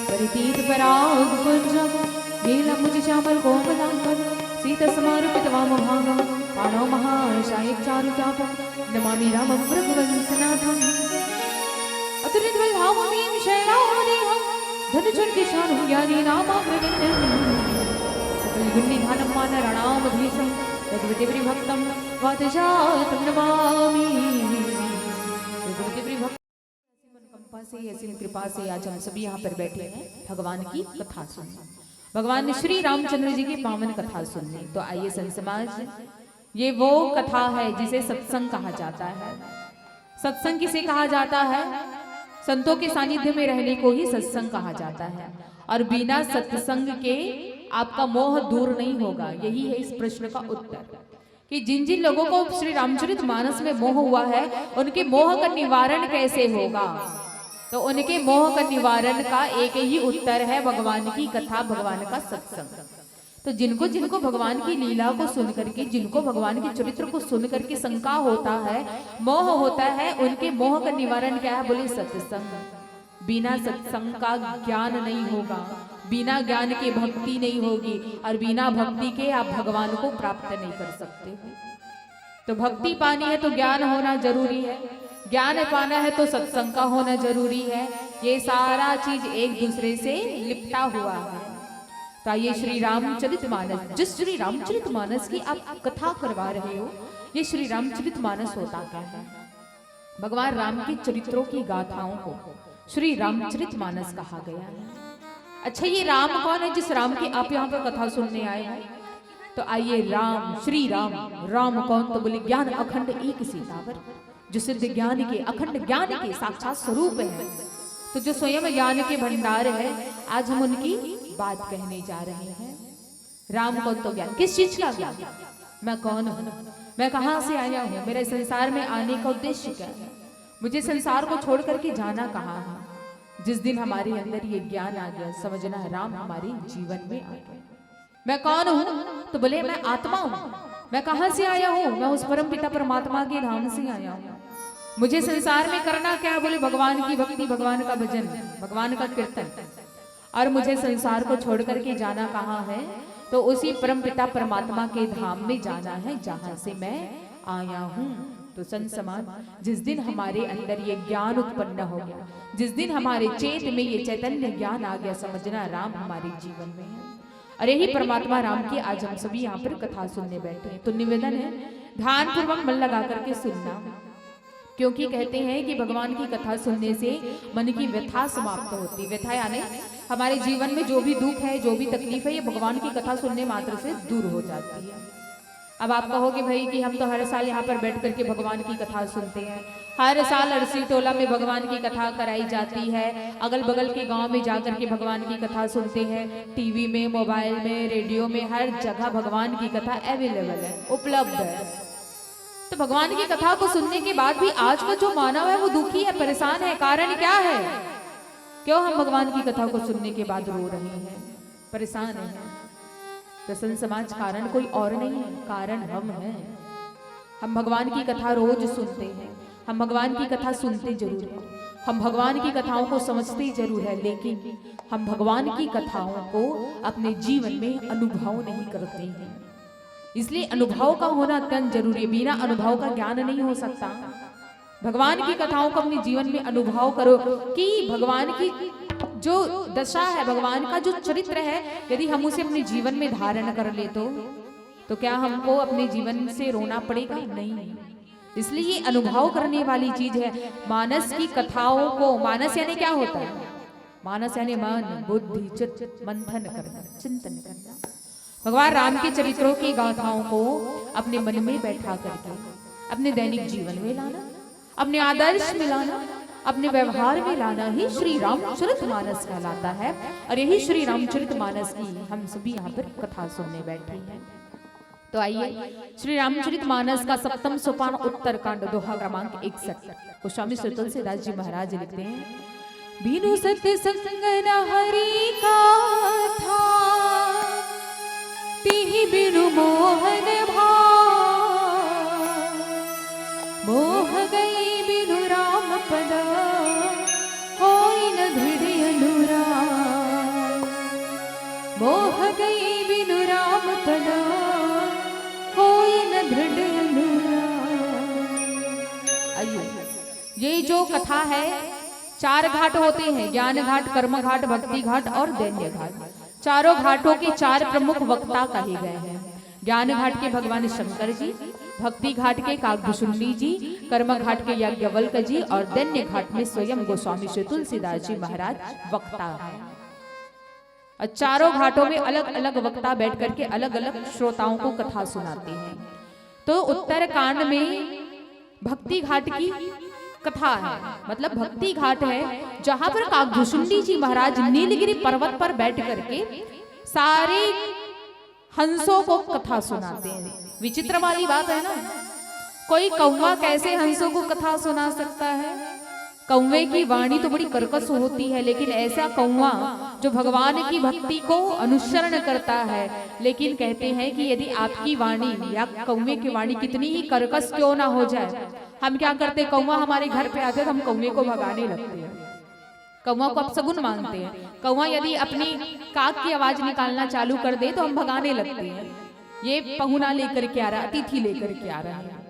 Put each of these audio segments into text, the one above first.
परितीत पराग कुंजम नीला मुझ श्यामल कोमलांगम सीता समारूपित वामभागम पाणौ महाशायक चारुचापम नमामि रामं रघुवंशनाथम अतुलितवल्लभाममीं शैलादेहं धनुचर्किशानं ज्ञानी नामाग्रगण्यं सकलगुण्यधानं मानरणामधीशं रघुपतिप्रियभक्तं वातजातं नमामि। से ऐसी कृपा से आज हम सभी यहाँ पर बैठे हैं भगवान की कथा सुनने, भगवान श्री रामचंद्र जी की पावन कथा सुनने। तो आइए संत समाज, ये वो कथा है जिसे सत्संग कहा जाता है। सत्संग किसे कहा जाता है? संतों के सानिध्य में रहने को ही सत्संग कहा जाता है। और बिना सत्संग के आपका मोह दूर नहीं होगा। यही है इस प्रश्न का उत्तर कि जिन जिन लोगों को श्री रामचरितमानस में मोह हुआ है उनके मोह का निवारण कैसे होगा। तो उनके मोह का निवारण का एक ही उत्तर है भगवान की कथा, भगवान का सत्संग। तो जिनको जिनको भगवान की लीला को सुन करके, जिनको भगवान के चरित्र को सुन करके शंका होता है, मोह होता है, उनके मोह का निवारण क्या है, बोले सत्संग। बिना सत्संग का ज्ञान नहीं होगा, बिना ज्ञान के भक्ति नहीं होगी, और बिना भक्ति के आप भगवान को प्राप्त नहीं कर सकते। तो भक्ति पानी है तो ज्ञान होना जरूरी है, ज्ञान पाना है तो सत्संग का होना जरूरी है। ये सारा चीज एक दूसरे से लिपटा हुआ है। तो ये श्री रामचरितमानस, जिस श्री रामचरितमानस की आप कथा करवा रहे हो, ये श्री रामचरितमानस होता क्या है? भगवान राम के चरित्रों की गाथाओं को श्री रामचरितमानस कहा गया है। अच्छा, ये राम कौन है जिस राम की आप यहाँ पर कथा सुनने आए हैं? तो आइए, राम, श्री राम। राम कौन? तो बोले ज्ञान अखंड एक सीतावर, जो सिद्ध ज्ञान के, अखंड ज्ञान के साक्षात स्वरूप है। तो जो स्वयं ज्ञान के भंडार है, आज हम उनकी बात कहने जा रहे हैं। राम कौन? तो ज्ञान। किस चीज का ज्ञान? मैं कौन हूँ, मैं कहाँ से आया हूँ, मेरे संसार में आने का उद्देश्य क्या है, मुझे संसार को छोड़ करके जाना कहाँ है। जिस दिन हमारे अंदर ये ज्ञान आ गया, समझना राम हमारे जीवन में आ गया। मैं कौन हूँ? तो बोले मैं आत्मा हूँ। मैं कहाँ से आया हूँ? मैं उस परम पिता परमात्मा के धाम से आया हूँ। मुझे संसार में करना क्या? बोले भगवान की भक्ति, भगवान का भजन, भगवान का कीर्तन। और मुझे संसार को छोड़ करके जाना कहाँ है? तो उसी परम पिता परमात्मा के धाम में जाना है, जहां से मैं आया हूँ। तो संत समाज, जिस दिन हमारे अंदर ये ज्ञान उत्पन्न हो गया, जिस दिन हमारे चेत में ये चैतन्य ज्ञान आ गया, समझना राम हमारे जीवन में है। और यही परमात्मा राम की आज हम सभी यहाँ पर कथा सुनने बैठे हैं। तो निवेदन है, ध्यान पूर्वक मन लगा करके सुनना, क्योंकि कहते हैं कि भगवान की कथा सुनने से मन की व्यथा समाप्त होती है। व्यथा यानी हमारे जीवन में जो भी दुख है, जो भी तकलीफ है, ये भगवान की कथा सुनने मात्र से दूर हो जाती है। अब आप कहोगे भाई कि हम तो हर साल यहाँ पर बैठ करके भगवान की कथा सुनते हैं, हर साल अरसी टोला में भगवान की कथा कराई जाती है, अगल बगल के गांव में जाकर के भगवान की कथा सुनते हैं, टीवी में, मोबाइल में, रेडियो में, हर जगह भगवान की कथा अवेलेबल है, उपलब्ध है। तो भगवान की कथा को सुनने के बाद भी आज का जो मानव है वो दुखी है, परेशान है। कारण क्या है? क्यों हम भगवान की कथा को सुनने के बाद रो रहे हैं, परेशान हैं? तो संत समाज, कारण कोई और नहीं है, कारण हम हैं। हम भगवान की कथा रोज सुनते हैं, हम भगवान की कथा सुनते जरूर है, हम भगवान की कथाओं को समझते जरूर है, लेकिन हम भगवान की कथाओं को अपने जीवन में अनुभव नहीं करते हैं। इसलिए अनुभव का होना अत्यंत जरूरी है। बिना अनुभव का ज्ञान नहीं हो सकता। भगवान की कथाओं को अपने जीवन में अनुभव करो कि भगवान की जो दशा है, भगवान का जो चरित्र है, यदि हम उसे अपने जीवन में धारण कर ले तो क्या हमको अपने जीवन से रोना पड़ेगा? नहीं। इसलिए ये अनुभव करने वाली चीज है। मानस की कथाओं को, मानस यानी क्या होता है? मानस यानी मन, बुद्धि, चित्त, मंथन करना, चिंतन करना। भगवान राम के चरित्रों की गाथाओं को अपने मन में बैठा करके अपने दैनिक जीवन में लाना, अपने आदर्श में लाना, अपने व्यवहार में लाना ही श्री रामचरितमानस कहलाता है। और यही श्री रामचरितमानस की हम सभी यहाँ पर कथा सुनने बैठे हैं। तो आइए, श्री रामचरितमानस का सप्तम सोपान उत्तरकांड, दोहा क्रमांक 61 को स्वामी श्री तुलसीदास जी महाराज लिखते हैं। बिनु सत्संग न हरि कथा, तिहि बिनु मोहन भाव, मोह गई बिनु राम पद, होई न दृढ़ अनुराग, मोह गई बिनु राम पद, होई न दृढ़ अनुराग। आइए, ये जो कथा है, 4 घाट होते हैं, ज्ञान घाट, कर्म घाट, भक्ति घाट और दैन्य घाट। चारों घाटों के 4 प्रमुख वक्ता कहे गए हैं। ज्ञान घाट के भगवान शंकर जी, भक्ति घाट के काकभूषुंडी जी, कर्म घाट के याज्ञवल्क्य जी और दैन्य घाट में स्वयं गोस्वामी श्री तुलसीदास जी महाराज वक्ता है। चारों घाटों में अलग अलग वक्ता बैठ करके अलग अलग श्रोताओं को कथा सुनाते हैं। तो उत्तरकांड में भक्ति घाट की कथा है, मतलब भक्ति घाट है, जहां पर काकभूषुंडी जी महाराज नीलगिरी पर्वत पर बैठ करके सारे हंसों को कथा सुनाते हैं। विचित्र वाली बात है ना, कोई कौवा कैसे हंसों को कथा सुना सकता है? कौवे की वाणी तो बड़ी कर्कश होती है, लेकिन ऐसा कौवा जो भगवान की भक्ति को अनुसरण करता है। लेकिन कहते हैं कि यदि आपकी वाणी या कौवे की वाणी कितनी ही कर्कश क्यों ना हो जाए, हम क्या करते, कौवा हमारे घर पे आते तो हम कौवे को भगाने लगते हैं। कौवा को अपशगुन मानते हैं। कौवा यदि अपनी काक की आवाज निकालना चालू कर दे तो हम भगाने लगते हैं, ये पहुना लेकर के आ रहा, अतिथि लेकर के आ रहा है।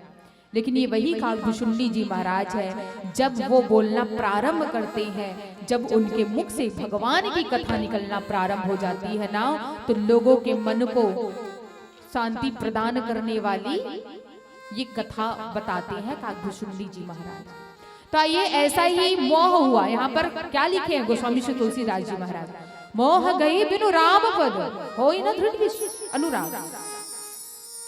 लेकिन ये वही काकभूषुंडी जी महाराज है, जब वो बोलना प्रारंभ करते हैं, जब उनके मुख से भगवान की कथा निकलना प्रारंभ हो जाती है ना, तो लोगों के मन को शांति प्रदान करने वाली ये कथा बताते हैं काकभूषुंडी जी महाराज। तो ये ऐसा ही मोह हुआ। यहाँ पर क्या लिखे हैं गोस्वामी श्री तुलसीदास जी महाराज, मोह गई बिनु राम पद होई न दृढ़ अनुराग।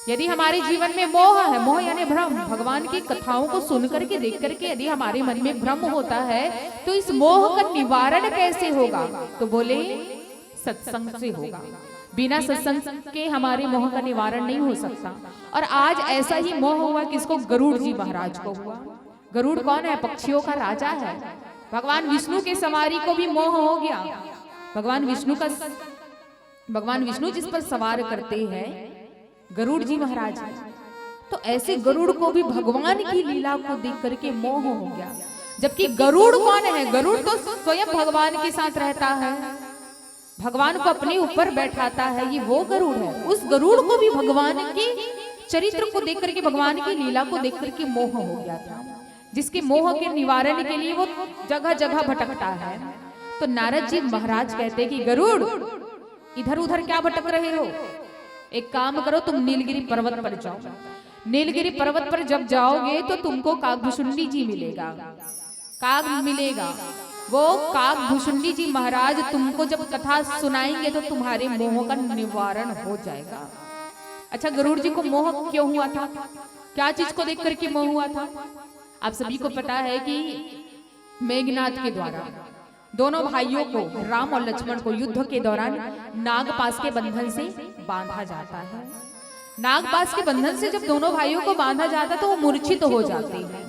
यदि हमारे जीवन में मोह है, मोह यानी भ्रम, भगवान की कथाओं को सुन करके देख करके यदि हमारे मन में भ्रम होता है, तो इस मोह का निवारण कैसे होगा? तो बोले सत्संग से होगा। बिना सत्संग के हमारे मोह का निवारण नहीं हो सकता। और आज ऐसा ही मोह हुआ किसको? गरुड़ जी महाराज को हुआ। गरुड़ कौन है? पक्षियों का राजा है। भगवान विष्णु के सवारी को भी मोह हो गया। भगवान विष्णु जिस पर सवार करते हैं गरुड़ जी महाराज। तो ऐसे गरुड़ को भी भगवान की लीला को देख करके मोह हो गया। जबकि गरुड़ कौन है? गरुड़ तो स्वयं भगवान के साथ रहता है, भगवान को अपने ऊपर बैठाता है, ये वो गरुड़ है। उस गरुड़ को भी भगवान के चरित्र को देख करके, भगवान की लीला को देख करके मोह हो गया था, जिसके मोह के निवारण के लिए वो जगह जगह भटकता है। तो नारद जी महाराज कहते कि गरुड़ इधर उधर क्या भटक रहे हो? एक काम करो, तुम नीलगिरी पर्वत पर जाओ। नीलगिरी पर्वत पर जब जाओगे तो तुमको काकभूषुंडी जी मिलेगा, काग मिलेगा। वो काकभूषुंडी जी महाराज तुमको जब कथा सुनाएंगे तो तुम्हारे मोह का निवारण हो जाएगा। अच्छा, गरुड़ जी को मोह क्यों हुआ था? क्या चीज को देख करके मोह हुआ था? आप सभी को पता है कि मेघनाद के द्वारा दोनों भाइयों को, राम और लक्ष्मण को, युद्ध के दौरान नागपाश के बंधन से बांधा जाता है। नागपाश के बंधन से जब दोनों भाइयों को बांधा जाता है तो वो मूर्छित हो जाते हैं।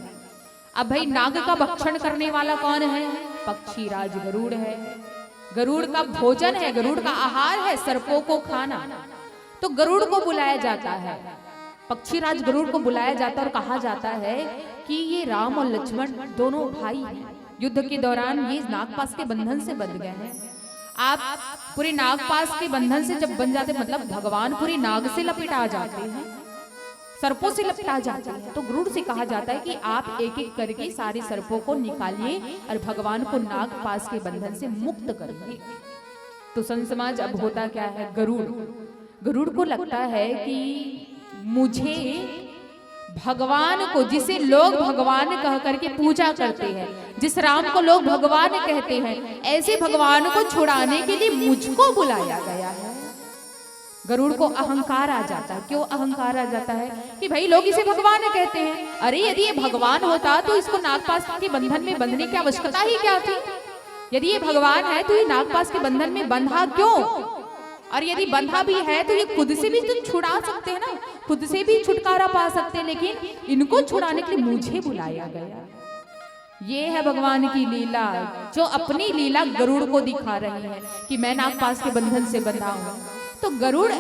अब भाई नाग का भक्षण करने वाला कौन है? पक्षीराज गरुड़ है। गरुड़ का भोजन है, गरुड़ का आहार है सर्पों को खाना। तो गरुड़ को बुलाया जाता है, पक्षीराज गरुड़ को बुलाया जाता है और कहा जाता है कि ये राम और लक्ष्मण दोनों भाई हैं, युद्ध के दौरान ये नागपाश के बंधन से बंध गए हैं। आप पूरे नागपाश के बंधन से जब बन जाते, मतलब भगवान पूरे नाग से लपेटा जाते हैं, सर्पों से लपेटा जाते हैं। तो गरुड़ से कहा जाता है कि आप एक एक करके सारे सर्पों को निकालिए और भगवान को नागपाश के बंधन से मुक्त करिए। तो संत समाज अब होता क्या है, गरुड़ को लगता है कि मुझे भगवान को, जिसे लोग भगवान कह करके पूजा करते हैं, जिस राम को लोग भगवान कहते हैं, ऐसे भगवान को छुड़ाने के लिए मुझको बुलाया गया है। गरुड़ को अहंकार आ जाता है। क्यों अहंकार आ जाता है? कि भाई लोग इसे भगवान कहते हैं, अरे यदि ये भगवान होता तो इसको नागपाश के बंधन में बंधने की आवश्यकता ही क्या थी? यदि ये भगवान है तो ये नागपाश के बंधन में बंधा क्यों? और यदि बंधा भी है तो ये खुद से भी तो छुड़ा सकते हैं ना, खुद से भी छुटकारा पा सकते हैं, लेकिन इनको छुड़ाने के लिए मुझे बुलाया गया। ये है भगवान की लीला, जो अपनी लीला गरुड़ को दिखा रही है कि मैं नागपाश के बंधन से बंधा हूं। तो गरुड़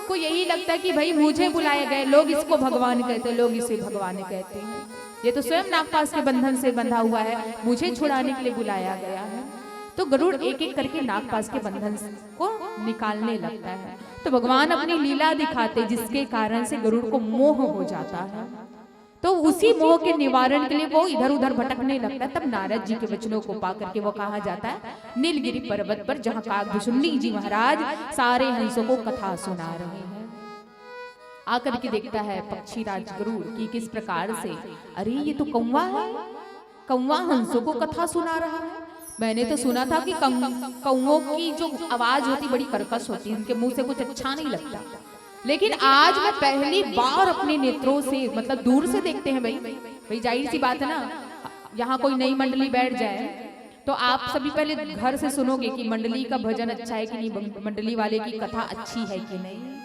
को यही लगता है कि भाई मुझे बुलाया गया, लोग इसको भगवान कहते हैं, लोग इसे भगवान कहते हैं, ये तो स्वयं नागपाश के बंधन से बंधा हुआ है, मुझे छुड़ाने के लिए बुलाया गया है। तो गरुड़ एक एक करके नागपाश के बंधन को निकालने लगता है। तो भगवान अपनी लीला दिखाते, जिसके कारण से गरुड़ को मोह हो जाता है। तो उसी मोह के निवारण के लिए वो इधर उधर भटकने लगता है। तब नारद जी के वचनों को पा करके वो कहा जाता है नीलगिरी पर्वत पर, जहाँ काकभूषुंडी जी महाराज सारे हंसों को कथा सुना रहे हैं। आकर के देखता है पक्षीराज गरुड़ की किस प्रकार से, अरे ये तो कौवा है, कौवा हंसों को कथा सुना रहा है। मैंने तो सुना था कि कौवों की जो आवाज होती बड़ी कर्कश होती है, उनके मुंह से कुछ अच्छा नहीं लगता, लेकिन आज मैं पहली बार अपने नेत्रों से, मतलब दूर से देखते हैं भाई जाहिर सी बात है ना, यहाँ कोई नई मंडली बैठ जाए तो आप सभी पहले घर से सुनोगे कि मंडली का भजन अच्छा है कि नहीं, मंडली वाले की कथा अच्छी है कि नहीं।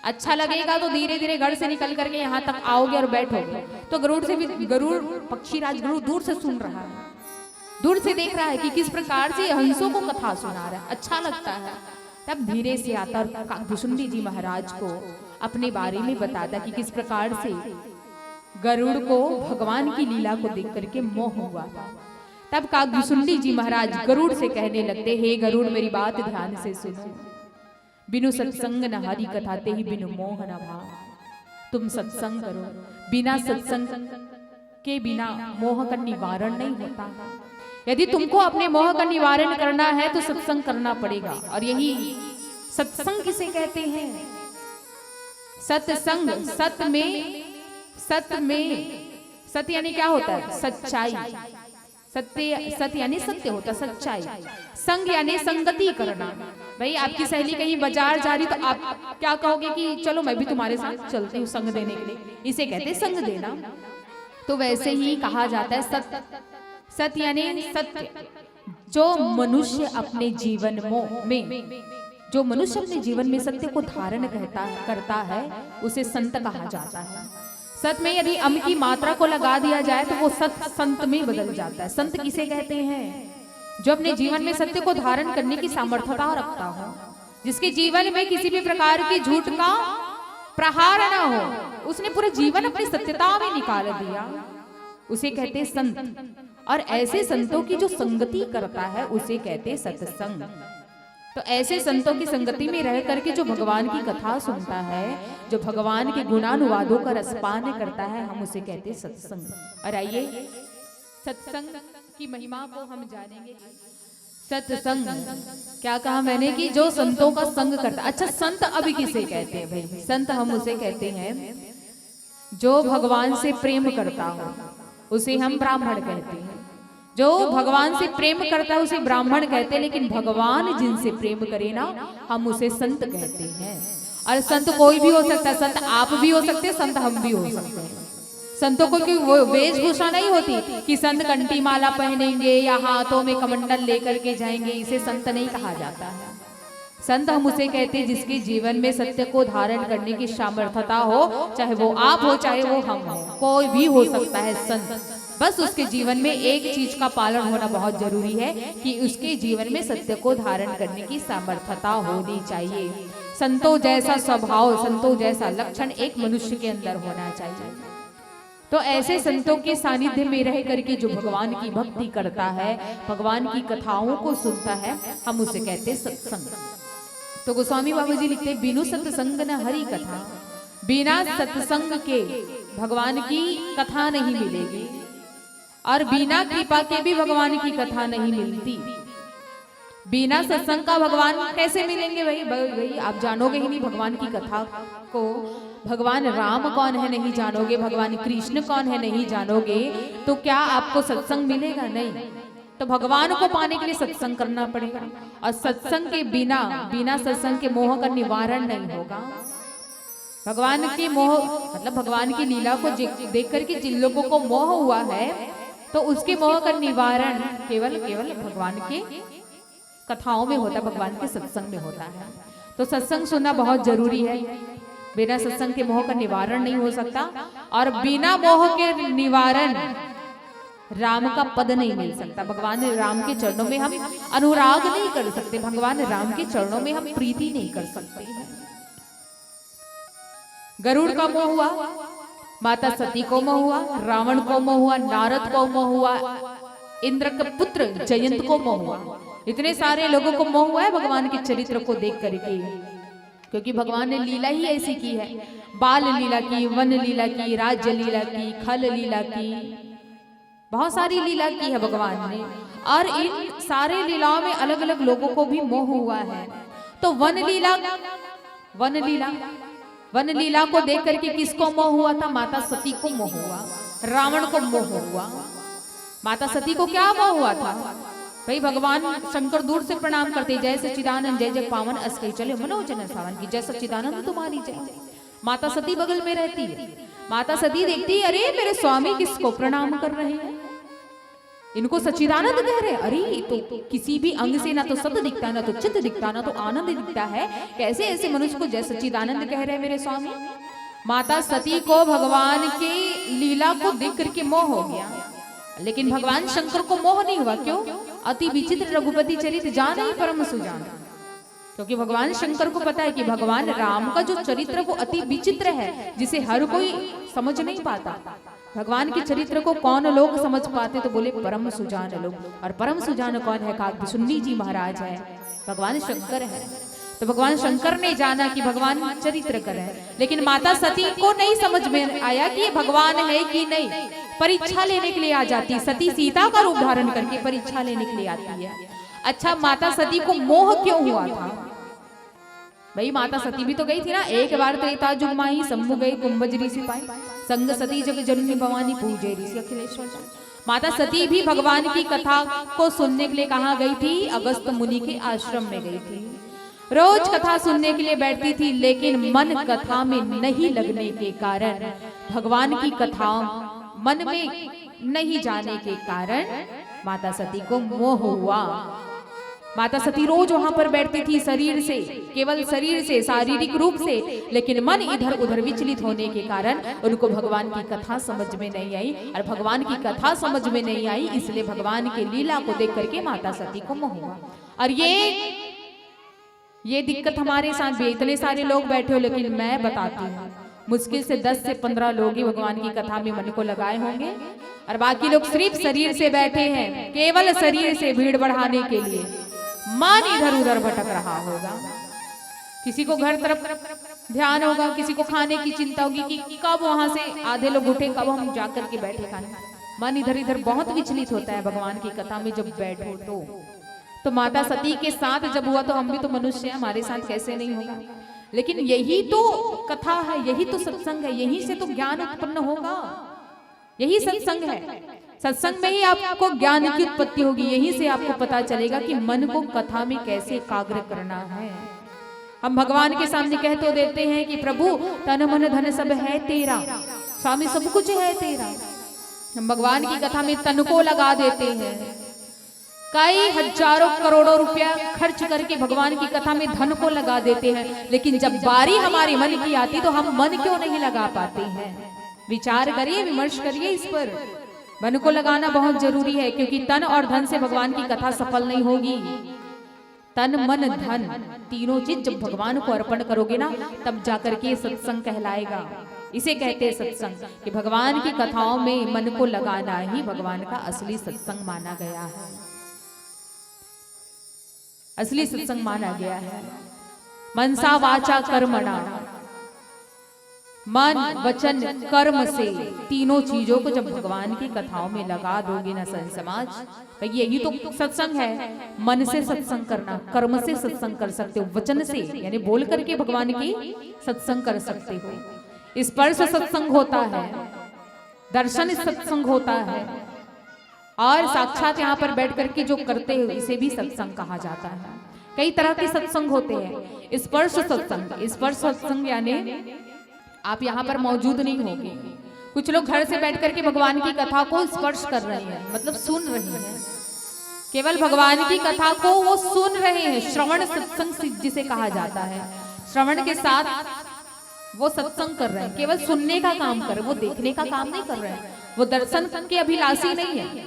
अच्छा लगेगा तो धीरे धीरे घर से निकल करके यहाँ तक आओगे और बैठोगे। तो गरुड़ से भी, गरुड़ पक्षीराज गरुड़ दूर से सुन रहा है, दूर से देख रहा है कि किस प्रकार से हंसों को कथा सुना रहा है, अच्छा लगता है। तब धीरे से आता और काकभुसुंडी जी महाराज को अपने बारे में बताता कि किस प्रकार से गरुड़ को भगवान की लीला को देख करके मोह हुआ था। तब काकभुसुंडी जी महाराज गरुड़ से कहने लगते, हे गरुड़ मेरी बात ध्यान से सुनो, बिनु सत्संग न हरि कथाते ही बिनु मोह न भाव। तुम सत्संग करो, बिना सत्संग के बिना मोह का निवारण नहीं होता। यदि तुमको अपने मोह का निवारण करना है तो सत्संग करना पड़ेगा। और यही सत्संग किसे कहते हैं? सत्संग, सत्य में सत्य यानी क्या होता है? सच्चाई। सत्य यानी सत्य होता, सच्चाई। संग यानी संगति करना। भाई आपकी सहेली कहीं बाजार जा रही तो आप क्या कहोगे कि चलो मैं भी तुम्हारे साथ चलती हूँ संग देने के लिए, इसे कहते हैं संग देना। तो वैसे ही कहा जाता है सत्य। सत्य यानी सत्य। जो मनुष्य अपने जीवन में, जो मनुष्य अपने जीवन में सत्य को धारण करता है उसे संत कहा जाता है। सत में यदि अम की मात्रा को लगा दिया जाए तो वो सत संत में बदल जाता है। संत किसे कहते हैं? जो अपने जीवन में सत्य को धारण करने की सामर्थ्यता रखता हो, जिसके जीवन में किसी भी प्रकार की झूठ का प्रहार न हो, उसने पूरे जीवन अपनी सत्यता में निकाल दिया, उसे कहते संत। और ऐसे संतों की जो संगति करता है उसे कहते सत्संग। तो ऐसे संतों की संगति में रह करके जो भगवान की कथा सुनता है, जो भगवान के गुणानुवादों का रसपान करता है, हम उसे कहते सत्संग। और आइए सत्संग की महिमा को हम जानेंगे। सत्संग क्या कहा मैंने कि जो संतों का संग करता। अच्छा, संत अभी किसे कहते हैं भाई? संत हम उसे कहते हैं जो भगवान से प्रेम करता हो, उसे हम ब्राह्मण कहते हैं। जो भगवान से प्रेम करता है उसे ब्राह्मण कहते हैं, लेकिन भगवान जिनसे प्रेम करे ना, हम उसे संत कहते हैं। और संत कोई भी हो सकता है, संत आप भी हो सकते हैं, संत हम भी हो सकते हैं। संतों को कोई वो वेशभूषा नहीं होती कि संत कंठी माला पहनेंगे या हाथों में कमंडल लेकर के जाएंगे, इसे संत नहीं कहा जाता है। संत हम उसे कहते हैं जिसके जीवन में सत्य को धारण करने की सामर्थ्यता हो, चाहे वो आप हो चाहे वो हम हो, कोई भी हो सकता है संत। बस उसके जीवन में एक चीज का पालन होना बहुत जरूरी है कि उसके जीवन में सत्य को धारण करने की सामर्थ्यता होनी चाहिए। संतों जैसा स्वभाव, संतों जैसा लक्षण एक मनुष्य के अंदर होना चाहिए। तो ऐसे संतों के सानिध्य में रह करके जो भगवान की भक्ति करता है, भगवान की कथाओं को सुनता है, हम उसे कहते सत्संग। तो गोस्वामी बाबू जी लिखते, बिनु सत्संग न हरि कथा। बिना सत्संग के भगवान की कथा नहीं मिलेगी और बिना कृपा के भी भगवान की कथा नहीं मिलती। बिना सत्संग का भगवान कैसे मिलेंगे? भाई आप जानोगे ही नहीं भगवान की कथा को। भगवान राम कौन है नहीं जानोगे, भगवान कृष्ण कौन है नहीं जानोगे, तो क्या आपको सत्संग मिलेगा? नहीं। तो भगवान को पाने के लिए सत्संग करना पड़ेगा। और सत्संग के बिना सत्संग के मोह का निवारण नहीं होगा। भगवान के मोह मतलब भगवान की लीला को देख करके जिन लोगों को मोह हुआ है, तो उसके मोह का निवारण केवल भगवान के कथाओं में होता है, भगवान के सत्संग में होता है। तो सत्संग सुनना बहुत जरूरी है। बिना सत्संग के मोह का निवारण नहीं हो सकता, और बिना मोह के निवारण राम का पद नहीं मिल सकता। भगवान राम के चरणों में हम अनुराग नहीं कर सकते, भगवान राम के चरणों में हम प्रीति नहीं कर सकते हैं। गरुड़ का मोह हुआ, माता सती को मोह हुआ, रावण को मोह हुआ, नारद को मोह हुआ, इंद्र के पुत्र जयंत को मोह हुआ। इतने सारे लोगों को मोह हुआ है भगवान के चरित्र को देख करके, क्योंकि भगवान ने लीला ही ऐसी की है। बाल लीला की, वन लीला की, राज्य लीला की, खल लीला की, बहुत सारी लीला की है भगवान ने। और इन सारे लीलाओं में अलग अलग लोगों को भी मोह हुआ है। तो वन लीला को देख करके किसको मोह हुआ था? माता सती को मोह हुआ, रावण को मोह हुआ। माता सती को क्या मोह हुआ था? भाई भगवान शंकर दूर से प्रणाम करते, जय सच्चिदानंद जय जय पावन अस्कै चले मनोजन सावन की, जय सच्चिदानंद तुम्हारी जय। माता सती बगल में रहती है। माता सती देखती, अरे मेरे स्वामी किसको प्रणाम कर रहे हैं। इनको सच्चिदानंद कह रहे हैं। अरे तो किसी भी अंग से ना तो सत दिखता, ना तो चित्त दिखता, ना तो आनंद दिखता है, कैसे ऐसे मनुष्य को जय सच्चिदानंद कह रहे हैं मेरे स्वामी। माता सती को भगवान की लीला को देख करके मोह हो गया, लेकिन भगवान शंकर को मोह नहीं हुआ। क्यों? अति विचित्र रघुपति चरित जान ही परम सुजान। क्योंकि भगवान शंकर को पता है कि भगवान राम का जो चरित्र वो अति विचित्र है, जिसे हर कोई समझ नहीं पाता। भगवान के चरित्र को कौन लोग समझ पाते? तो बोले परम सुजान लोग। और परम सुजान कौन है? काकभूषुंडी जी महाराज है, भगवान शंकर है। तो भगवान शंकर ने जाना कि भगवान चरित्र कर है, लेकिन माता सती को नहीं समझ में आया कि ये भगवान है कि नहीं। परीक्षा लेने के लिए आ जाती सती, सीता का रूप धारण करके परीक्षा लेने के लिए आती है। अच्छा, माता सती को मोह क्यों हुआ था? भाई माता सती भी तो गई थी ना, एक बार त्रेता जुग माही सम्मु गई कुंभज ऋषि पाई, संग सती जग जननी भवानी पूजे ऋषि अखिलेश्वर जान। माता सती भी भगवान की कथा को सुनने के लिए कहाँ गई थी? अगस्त मुनि के आश्रम में गई थी। रोज कथा सुनने के लिए बैठती थी, लेकिन मन कथा में नहीं लगने के कारण, भगवान की कथा मन में नहीं जाने के कारण माता सती को मोह हुआ। माता सती रोज वहां पर बैठती थी शरीर से, केवल शरीर से, शारीरिक रूप से, लेकिन मन इधर उधर विचलित होने के कारण उनको भगवान की कथा समझ में नहीं आई। और भगवान की कथा समझ में नहीं आई, इसलिए भगवान की लीला को देख करके माता सती को मोह हुआ। और ये दिक्कत हमारे साथ भी, इतने सारे लोग बैठे हो, लेकिन मैं बताती हूँ मुश्किल से 10 से 15 लोग ही भगवान की कथा में मन को लगाए होंगे, और बाकी लोग सिर्फ शरीर से बैठे हैं, केवल शरीर से भीड़ बढ़ाने के लिए। मन इधर उधर भटक रहा होगा, किसी को घर तरफ ध्यान होगा, किसी को खाने की चिंता होगी कि कब वहां से आधे लोग उठे, कब हम जाकर के बैठे खाने। मन इधर इधर बहुत विचलित होता है भगवान की कथा में जब बैठो तो माता सती के साथ जब हुआ तो हम भी तो मनुष्य हैं, हमारे साथ कैसे नहीं होगा। लेकिन यही तो कथा है, यही तो सत्संग है, यही से तो ज्ञान उत्पन्न होगा, यही सत्संग है। सत्संग में ही आपको ज्ञान की उत्पत्ति होगी, यहीं से आपको पता चलेगा कि मन को कथा में कैसे एकाग्र करना है। हम भगवान के सामने कह तो देते हैं कि प्रभु तन मन धन सब है तेरा, स्वामी सब कुछ है तेरा। हम भगवान की कथा में तन को लगा देते हैं, कई हजारों करोड़ों रुपया खर्च करके भगवान की कथा में धन को लगा देते हैं, लेकिन जब बारी हमारे मन की आती तो हम मन क्यों नहीं लगा पाते हैं? विचार करिए, विमर्श करिए इस पर। मन को लगाना बहुत जरूरी है, क्योंकि तन और धन से भगवान की कथा सफल नहीं होगी। तन मन धन तीनों चीज जब भगवान को अर्पण करोगे ना, तब जाकर के सत्संग कहलाएगा। इसे कहते हैं सत्संग, कि भगवान की कथाओं में मन को लगाना ही भगवान का असली सत्संग माना गया है, असली सत्संग माना गया है। मनसा वाचा कर्मणा, मन वचन कर्म से तीनों चीजों को जब भगवान की कथाओं में लगा दोगे ना संत समाज, तो यही तो सत्संग है। मन से सत्संग करना, कर्म से सत्संग कर सकते हो, वचन से यानी बोल करके भगवान की सत्संग कर सकते हो। स्पर्श सत्संग होता है, दर्शन सत्संग होता है, और साक्षात यहाँ पर बैठ करके जो करते हो इसे भी सत्संग कहा जाता है। कई तरह के सत्संग होते हैं। स्पर्श सत्संग, स्पर्श सत्संग यानी आप यहाँ पर मौजूद नहीं होंगे, कुछ लोग घर से बैठ करके भगवान की कथा को स्पर्श कर रहे हैं, मतलब सुन रहे हैं, केवल भगवान की कथा को वो सुन रहे हैं। श्रवण सत्संग जिसे कहा जाता है, श्रवण के साथ वो सत्संग कर रहे हैं, केवल सुनने का काम कर रहे, वो देखने का काम नहीं कर रहे हैं, वो दर्शन के अभिलाषी नहीं है।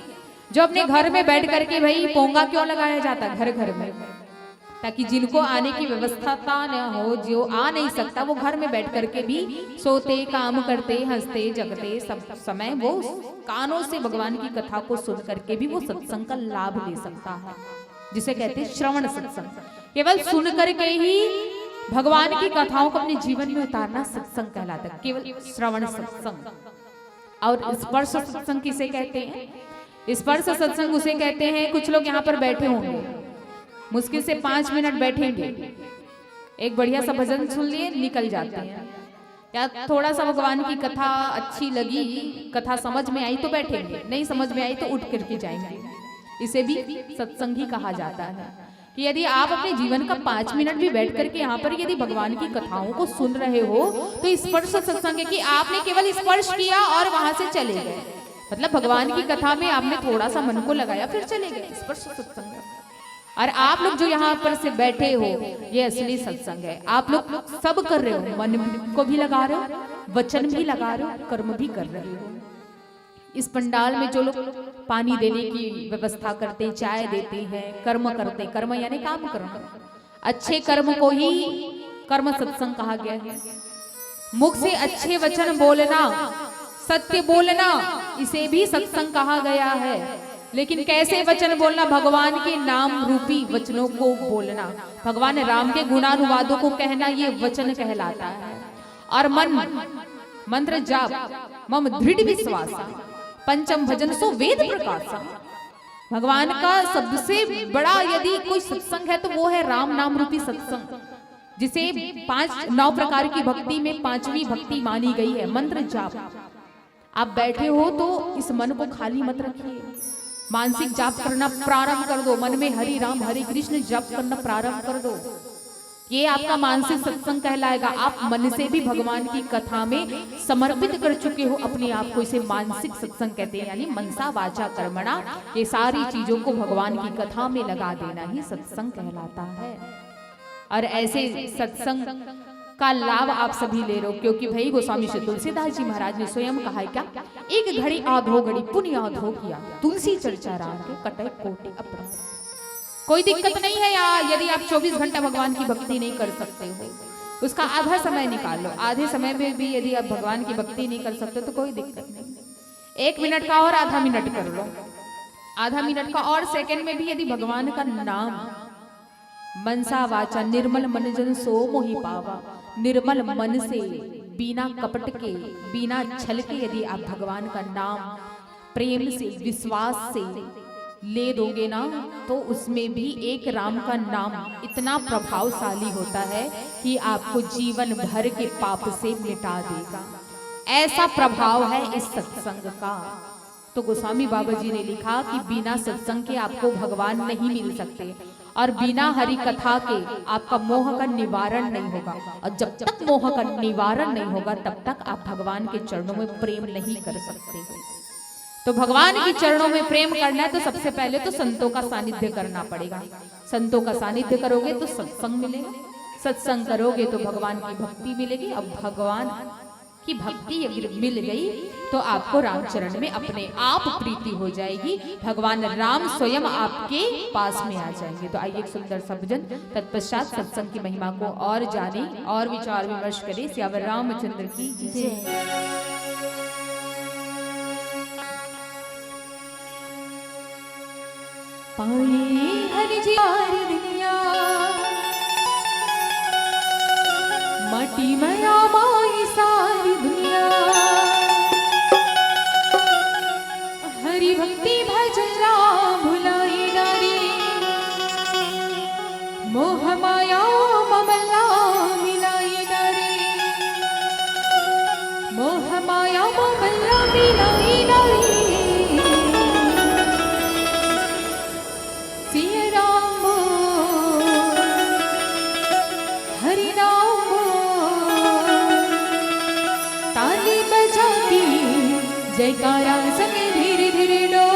जो अपने घर में बैठ करके, भाई पोंगा क्यों लगाया जाता है घर घर में, ताकि जिनको आने की व्यवस्था न हो, जो आ नहीं सकता वो घर में बैठ करके भी सोते, काम करते, हंसते, जगते सब समय वो कानों से भगवान की कथा को सुन करके भी वो सत्संग का लाभ ले सकता है, जिसे कहते हैं श्रवण सत्संग। केवल सुन करके ही भगवान की कथाओं को अपने जीवन में उतारना सत्संग कहलाता है, केवल श्रवण सत्संग। और स्पर्श सत्संग किसे कहते हैं? स्पर्श सत्संग उसे कहते हैं, कुछ लोग यहाँ पर बैठे होंगे, मुश्किल से 5 मिनट बैठेंगे, एक बढ़िया सा भजन सुन लिए, निकल जाते हैं, या थोड़ा सा भगवान की कथा अच्छी लगी, कथा समझ में आई तो बैठेंगे, नहीं समझ में आई तो उठ करके जाएंगे। इसे भी सत्संग ही कहा जाता है। कि यदि आप अपने जीवन का 5 मिनट भी बैठ करके यहाँ पर यदि भगवान की कथाओं को सुन रहे हो, तो स्पर्श सत्संग है कि आपने केवल स्पर्श किया और वहां से चले गए, मतलब भगवान की कथा में आपने थोड़ा सा मन को लगाया फिर चले गए, स्पर्श सत्संग है। और आप लोग जो यहाँ पर से बैठे हो ये असली सत्संग है। आप लोग सब कर रहे हो, मन को भी लगा रहे हो, वचन भी लगा रहे हो, कर्म भी कर रहे हो। इस पंडाल में जो लोग पानी देने की व्यवस्था करते हैं, चाय देते हैं, कर्म करते हैं, कर्म यानी काम करना, अच्छे कर्म को ही कर्म सत्संग कहा गया है। मुख से अच्छे वचन बोलना, सत्य बोलना, इसे भी सत्संग कहा गया है। लेकिन कैसे वचन बोलना? भगवान के नाम रूपी वचनों को बोलना, भगवान राम के गुणानुवादों को कहना, ये वचन कहलाता है। और मन मंत्र जाप मम दृढ़ विश्वास पंचम भजन सो वेद प्रकाश। भगवान का सबसे बड़ा यदि कोई सत्संग है तो वो है राम नाम रूपी सत्संग, जिसे 9 प्रकार की भक्ति में 5वीं भक्ति मानी गई है, मंत्र जाप। आप बैठे हो तो इस मन को खाली मत रखिए, मानसिक जाप करना प्रारंभ कर दो, मन में हरि राम हरे कृष्ण जाप करना प्रारंभ कर दो। ये आपका मानसिक सत्संग कहलाएगा। आप मन से भी भगवान की कथा में समर्पित कर चुके हो अपने आप को, इसे मानसिक सत्संग कहते हैं। यानी मनसा वाचा कर्मणा, ये सारी चीजों को भगवान की कथा में लगा देना ही सत्संग कहलाता है। और ऐसे सत्संग का लाभ आप सभी ले रहे हो, क्योंकि भाई गोस्वामी श्री तुलसीदास जी महाराज ने स्वयं कहा है क्या, एक घड़ी आधो घड़ी पुण्य आधो किया, तुलसी चर्चा राम के कटे कोटि अपराध। कोई दिक्कत नहीं है यार, यदि आप 24 घंटा भगवान की भक्ति नहीं कर सकते हो, उसका आधा समय निकाल लो। आधे समय में भी यदि आप भगवान की भक्ति नहीं कर सकते तो कोई दिक्कत नहीं, 1 मिनट का और आधा मिनट कर लो, आधा मिनट का और सेकंड में भी यदि भगवान का नाम मनसा वाचा निर्मल मन जन सो मोहि पावा, निर्मल मन से बिना कपट के बिना छल के यदि आप भगवान का नाम प्रेम से विश्वास से ले दोगे ना, तो उसमें भी एक राम का नाम इतना प्रभावशाली होता है कि आपको जीवन भर के पाप से मिटा देगा। ऐसा प्रभाव है इस सत्संग का। तो गोस्वामी बाबा जी ने लिखा कि बिना सत्संग के आपको भगवान नहीं मिल सकते, और बिना हरि कथा के आपका मोह का निवारण नहीं होगा। और जब तक मोह का निवारण नहीं होगा तब तक आप भगवान के चरणों में प्रेम नहीं कर सकते। तो भगवान के चरणों में प्रेम करना है तो सबसे पहले तो संतों का सानिध्य करना पड़ेगा। संतों का सानिध्य करोगे तो सत्संग मिलेगा, सत्संग करोगे तो भगवान की भक्ति मिलेगी। अब भगवान की भक्ति अगर मिल गई तो आपको राम चरण में अपने आप प्रीति हो जाएगी, भगवान राम स्वयं आपके पास में आ जाएंगे। तो आइए एक सुंदर सा भजन, तत्पश्चात सत्संग की महिमा को और जाने और विचार विमर्श करें। सियावर रामचंद्र की जय। पाए हरि जी दुनिया माटी मया माई सारी दुनिया, हरि भक्ति भजन राम भुलाई नारी, मोह माया ममला मिलाई नारी, मोह माया ममला मिलाई नारी। जयकारा संगे धीरे धीरे डो,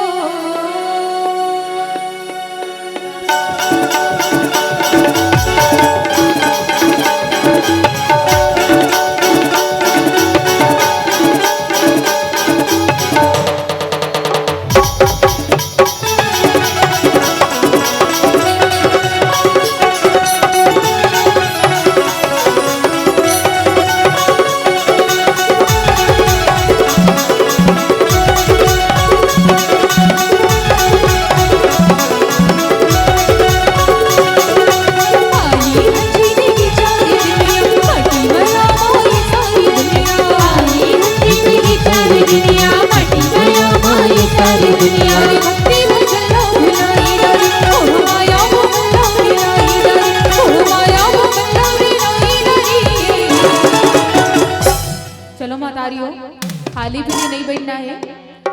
खाली भी नहीं बैठना है।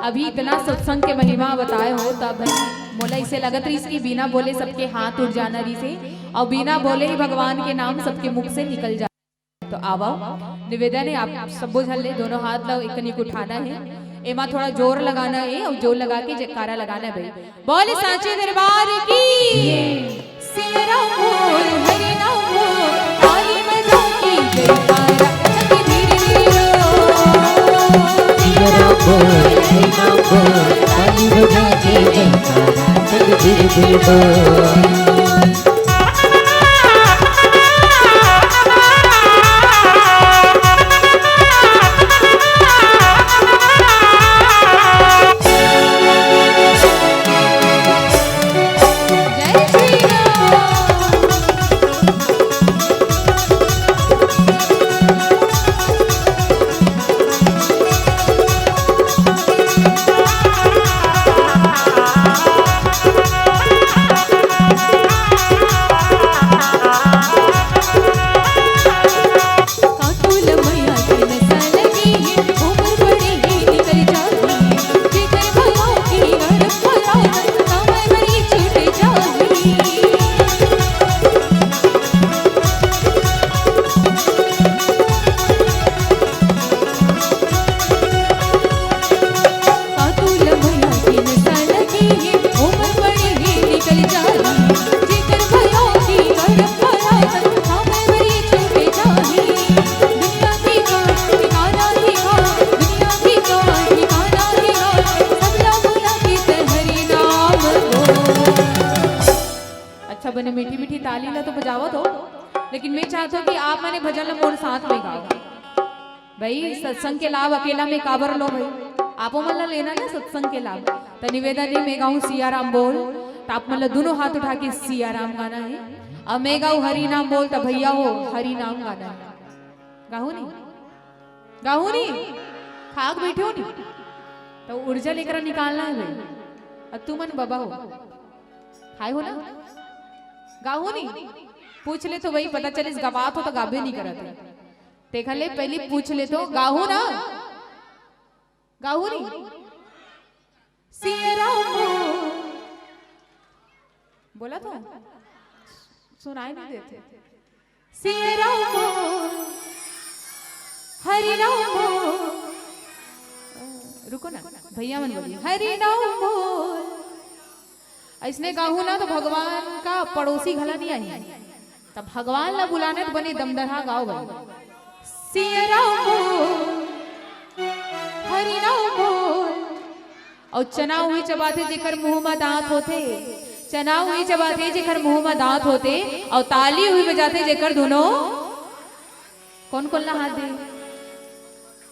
अभी इतना सत्संग के महिमा बताए हो तब मोला इसे लगत रही इसकी बिना बोले सबके हाथ उठ जाना रही से, और बिना बोले ही भगवान के नाम सबके मुख से निकल जाए। तो आवाओ निवेदन है आप सब झल्ले दोनों हाथ लो, एक कनिक उठाना है, एमा थोड़ा जोर लगाना है और जोर लगा के जयकारा लगाना है भाई। बोले साचे दरबार की सिया राम बोल हरि नाम बोल ताली बजा के जयकारा संग धीरे धीरे सिया राम बोल हरि नाम बोल ताली बजा के जयकारा संग धीरे धीरे मीठी मीठी ताली ला तो बजावो तो, लेकिन मैं चाहता हूँ कि आप मैंने भजन मोर साथ में गाओ भाई। सत्संग के लाभ अकेला में काबर लो भाई, आपो मतलब लेना ना सत्संग के लाभ। तो निवेदन है मैं गाऊँ सिया राम बोल, तो आप मतलब दोनों हाथ उठा के सिया राम गाना है। अब मैं गाऊँ हरि नाम बोल, तो भैया हो हरि नाम गाना है। गाहू नहीं गाहू नहीं खाक बैठे हो नहीं, तो ऊर्जा लेकर निकालना है भाई। अब तू मन बाबा हो खाए हो ना, गाहू नहीं पूछ ले तो वही पता चले इस गवात हो तो गाबे नहीं करते। देखा ले पहले पूछ ले तो गाहू ना, गाहू नहीं सिया राम बोला तो सुनाई नहीं देते। सिया राम हरि नाम रुको ना भैया मन बोलिए हरि नाम बोल। इसने गाहू ना तो भगवान का पड़ोसी घला नहीं आई, तब भगवान ला बुलाने तो बने दमदरहा गाओ भाई। सिया राम बोल हरि नाम बोल। और चना हुई चबाते जेकर मुंह में दांत होते, चना हुई चबाते जेकर मुंह में दांत होते, और ताली हुई बजाते जेकर दोनों कौन कौन ला हाथ दे,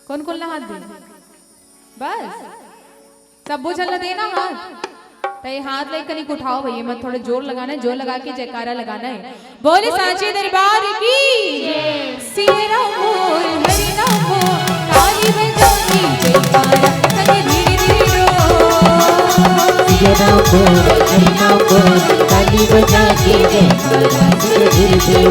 कौन कौन ला हाथ दे, बस सब बुझल देना हाथ। तो ये हाथ लेकर कहीं उठाओ भैया मत, थोड़ा जोर लगाना है, जोर लगा के जयकारा लगाना है। बोले साचे दरबार की सिया राम बोल हरि नाम बोल ताली बजा के जयकारा संग धीरे धीरे सिया राम बोल हरि नाम बोल ताली बजा के जयकारा संग धीरे धीरे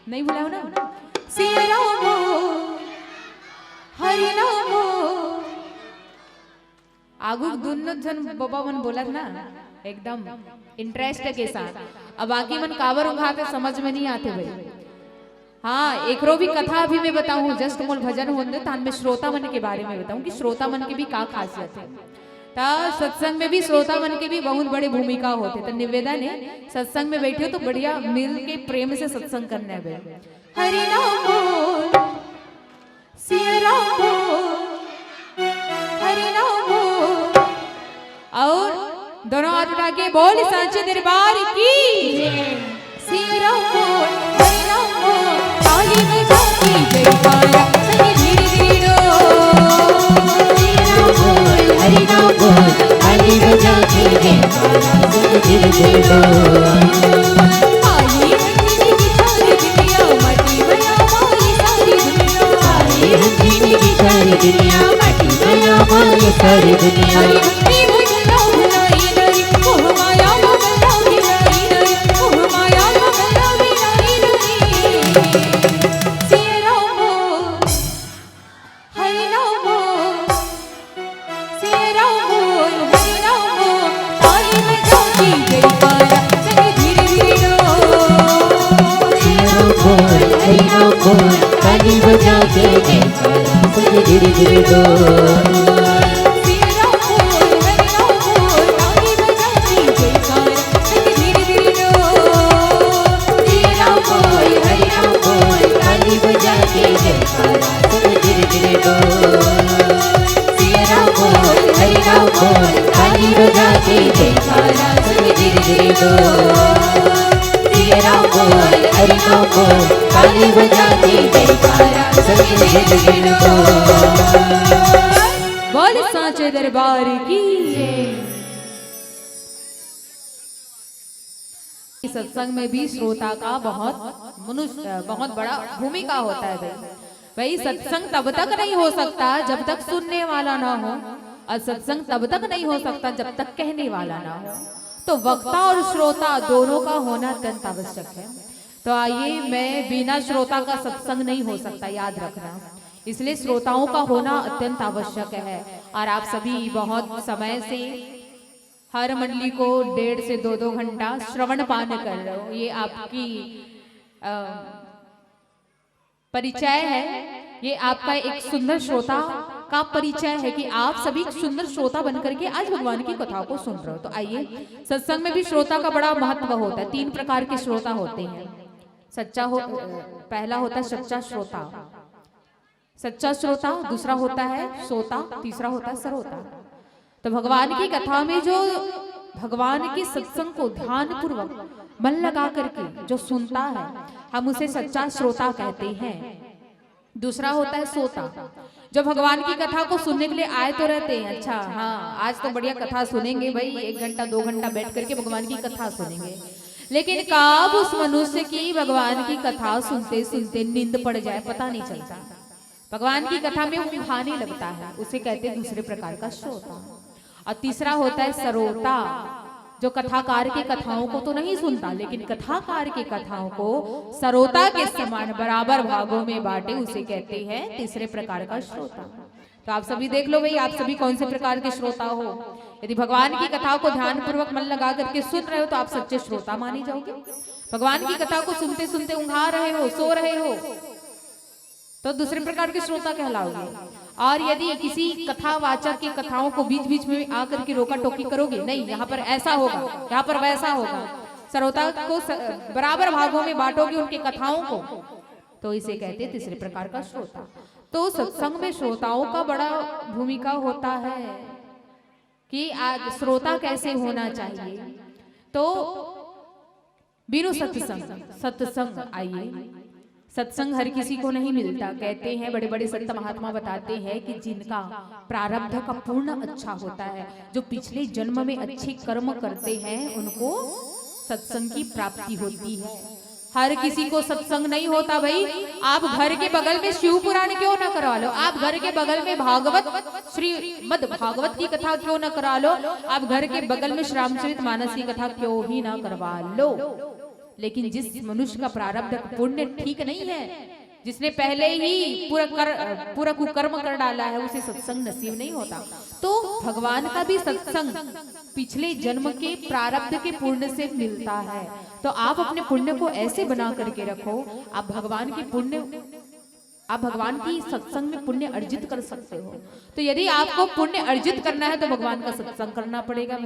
नहीं भुलाओ ना। सिया राम हरि नाम आगू दोनों जन बाबा मन बोलत ना एकदम इंटरेस्ट के साथ। अब बाकी मन कावर उंघा के समझ में नहीं आते भाई। हाँ एक रो भी कथा अभी मैं बताऊं जस्ट मोल भजन होते तान में श्रोता मन के बारे में बताऊं कि श्रोता मन की भी क्या खासियत है। ता सत्संग में भी श्रोता मन की भी बहुत बड़ी भूमिका होते। तो निवेदन है सत्संग में बैठे हो तो बढ़िया मिल के प्रेम से सत्संग करने बे। हरि नाम बोल सिया राम बोल हरि नाम बोल और दोनों हाथ उठा के बोल सांचे दरबार की सिया राम बोल हरि नाम बोल ताली बजा के जयकारा सभी धीरे धीरे हरि नाम बोल ताली बजा के जयकारा सब धीरे धीरे डोल। आई हंसने की सारी दुनिया मटी बना माई सारी दुनिया आई हंसने की सारी दुनिया मटी बना माई सारी दुनिया। हरि भजन भुलाई नरी मोह माया भगला विलाई नरी मोह माया भगला विलाई नरी सिया राम बोल हरि नाम बोल सिया राम बोल हरि नाम बोल ताली बजा के जयकारा सभी धीरे धीरे डोल। सिया राम बोल हरि नाम बोल ताली बजा के जयकारा सब धीरे धीरे डोल। सिया राम बोल हरि नाम बोल ताली बजा के जयकारा सभी धीरे धीरे डोल। सिया राम बोल हरि नाम बोल ताली बजा के जयकारा सब धीरे धीरे डोल। सिया राम बोल हरि नाम बोल ताली बजा के जयकारा सब धीरे धीरे डोल। सिया राम बोल हरि नाम बोल ताली बजा के जयकारा सब धीरे धीरे डोल। बोल सांचे दरबार की इस सत्संग में भी श्रोता का बहुत बड़ा भूमिका होता है भाई सत्संग तब तक नहीं हो सकता जब तक सुनने वाला ना हो और सत्संग तब तक नहीं हो सकता जब तक कहने वाला ना हो। तो वक्ता और श्रोता दोनों का होना अत्यंत आवश्यक है। तो आइए मैं बिना श्रोता का सत्संग नहीं हो सकता याद रखना, इसलिए श्रोताओं का होना अत्यंत आवश्यक है। और आप सभी बहुत समय से हर मंडली को 1.5 से 2 घंटा श्रवण पान कर रहे हो। ये आपकी परिचय है, ये आपका एक सुंदर श्रोता का परिचय है कि आप सभी सुंदर श्रोता बनकर के आज भगवान की कथाओं को सुन रहे हो। तो आइए सत्संग में भी श्रोता का बड़ा महत्व होता है। 3 प्रकार के श्रोता होते हैं। पहला होता है सच्चा श्रोता, सच्चा श्रोता, दूसरा होता है श्रोता, तीसरा होता है श्रोता। तो भगवान की कथा में जो भगवान के सत्संग को ध्यान पूर्वक मन लगा करके जो सुनता है हम उसे सच्चा श्रोता कहते हैं। दूसरा होता है श्रोता, जो भगवान की कथा को सुनने के लिए आए तो रहते हैं, अच्छा हाँ आज तो बढ़िया कथा सुनेंगे भाई, 1 घंटा 2 घंटा बैठ करके भगवान की कथा सुनेंगे। लेकिन कब उस मनुष्य की भगवान की कथा सुनते सुनते नींद पड़ जाए पता नहीं चलता, भगवान की कथा में वो खाने लगता है, उसे कहते हैं दूसरे प्रकार का श्रोता। और तीसरा होता है श्रोता, जो कथाकार की कथाओं को तो नहीं सुनता लेकिन कथाकार की कथाओं को श्रोता के समान बराबर भागों में बांटे, उसे कहते हैं तीसरे प्रकार का श्रोता। तो आप सभी देख लो भाई, आप सभी कौन से प्रकार के श्रोता हो। यदि भगवान की कथाओं को ध्यान पूर्वक मन लगा करके सुन रहे हो तो आप सच्चे श्रोता माने जाओगे। भगवान की कथा को सुनते सुनते ऊँघा रहे हो, सो रहे हो तो दूसरे प्रकार के श्रोता कहलाओगे। और यदि किसी कथावाचक की कथाओं को बीच बीच में आकर के रोका टोकी करोगे, नहीं यहाँ पर ऐसा होगा, यहाँ पर वैसा होगा, श्रोता को बराबर भागों में बांटोगे उनकी कथाओं को, तो इसे कहते हैं तीसरे प्रकार का श्रोता। तो सत्संग में श्रोताओं का बड़ा भूमिका होता है कि आज श्रोता कैसे होना चाहिए। तो बिनु सत्संग आइए, सत्संग हर किसी को नहीं मिलता। कहते हैं बड़े बड़े संत महात्मा बताते हैं कि जिनका प्रारब्ध का पूर्ण अच्छा होता है, जो पिछले जन्म में अच्छे कर्म करते हैं, उनको सत्संग की प्राप्ति होती है। हर किसी को सत्संग नहीं होता भाई। आप घर के बगल में शिव पुराण क्यों ना करवा लो, आप घर के बगल में भागवत श्रीमद् भागवत की कथा क्यों ना करा लो, आप घर के बगल में श्री रामचरित मानस की कथा क्यों ही ना करवा लो। लेकिन जिस मनुष्य का प्रारब्ध पुण्य ठीक नहीं है जिसने पहले ही पूरा कुकर्म कर डाला है उसे सत्संग नसीब नहीं होता। तो भगवान का भी सत्संग पिछले जन्म के प्रारब्ध के पुण्य से मिलता है। तो आप अपने पुण्य को ऐसे बना करके रखो, आप भगवान की सत्संग में पुण्य अर्जित कर सकते हो। तो यदि आपको पुण्य अर्जित करना है तो भगवान का सत्संग करना पड़ेगा।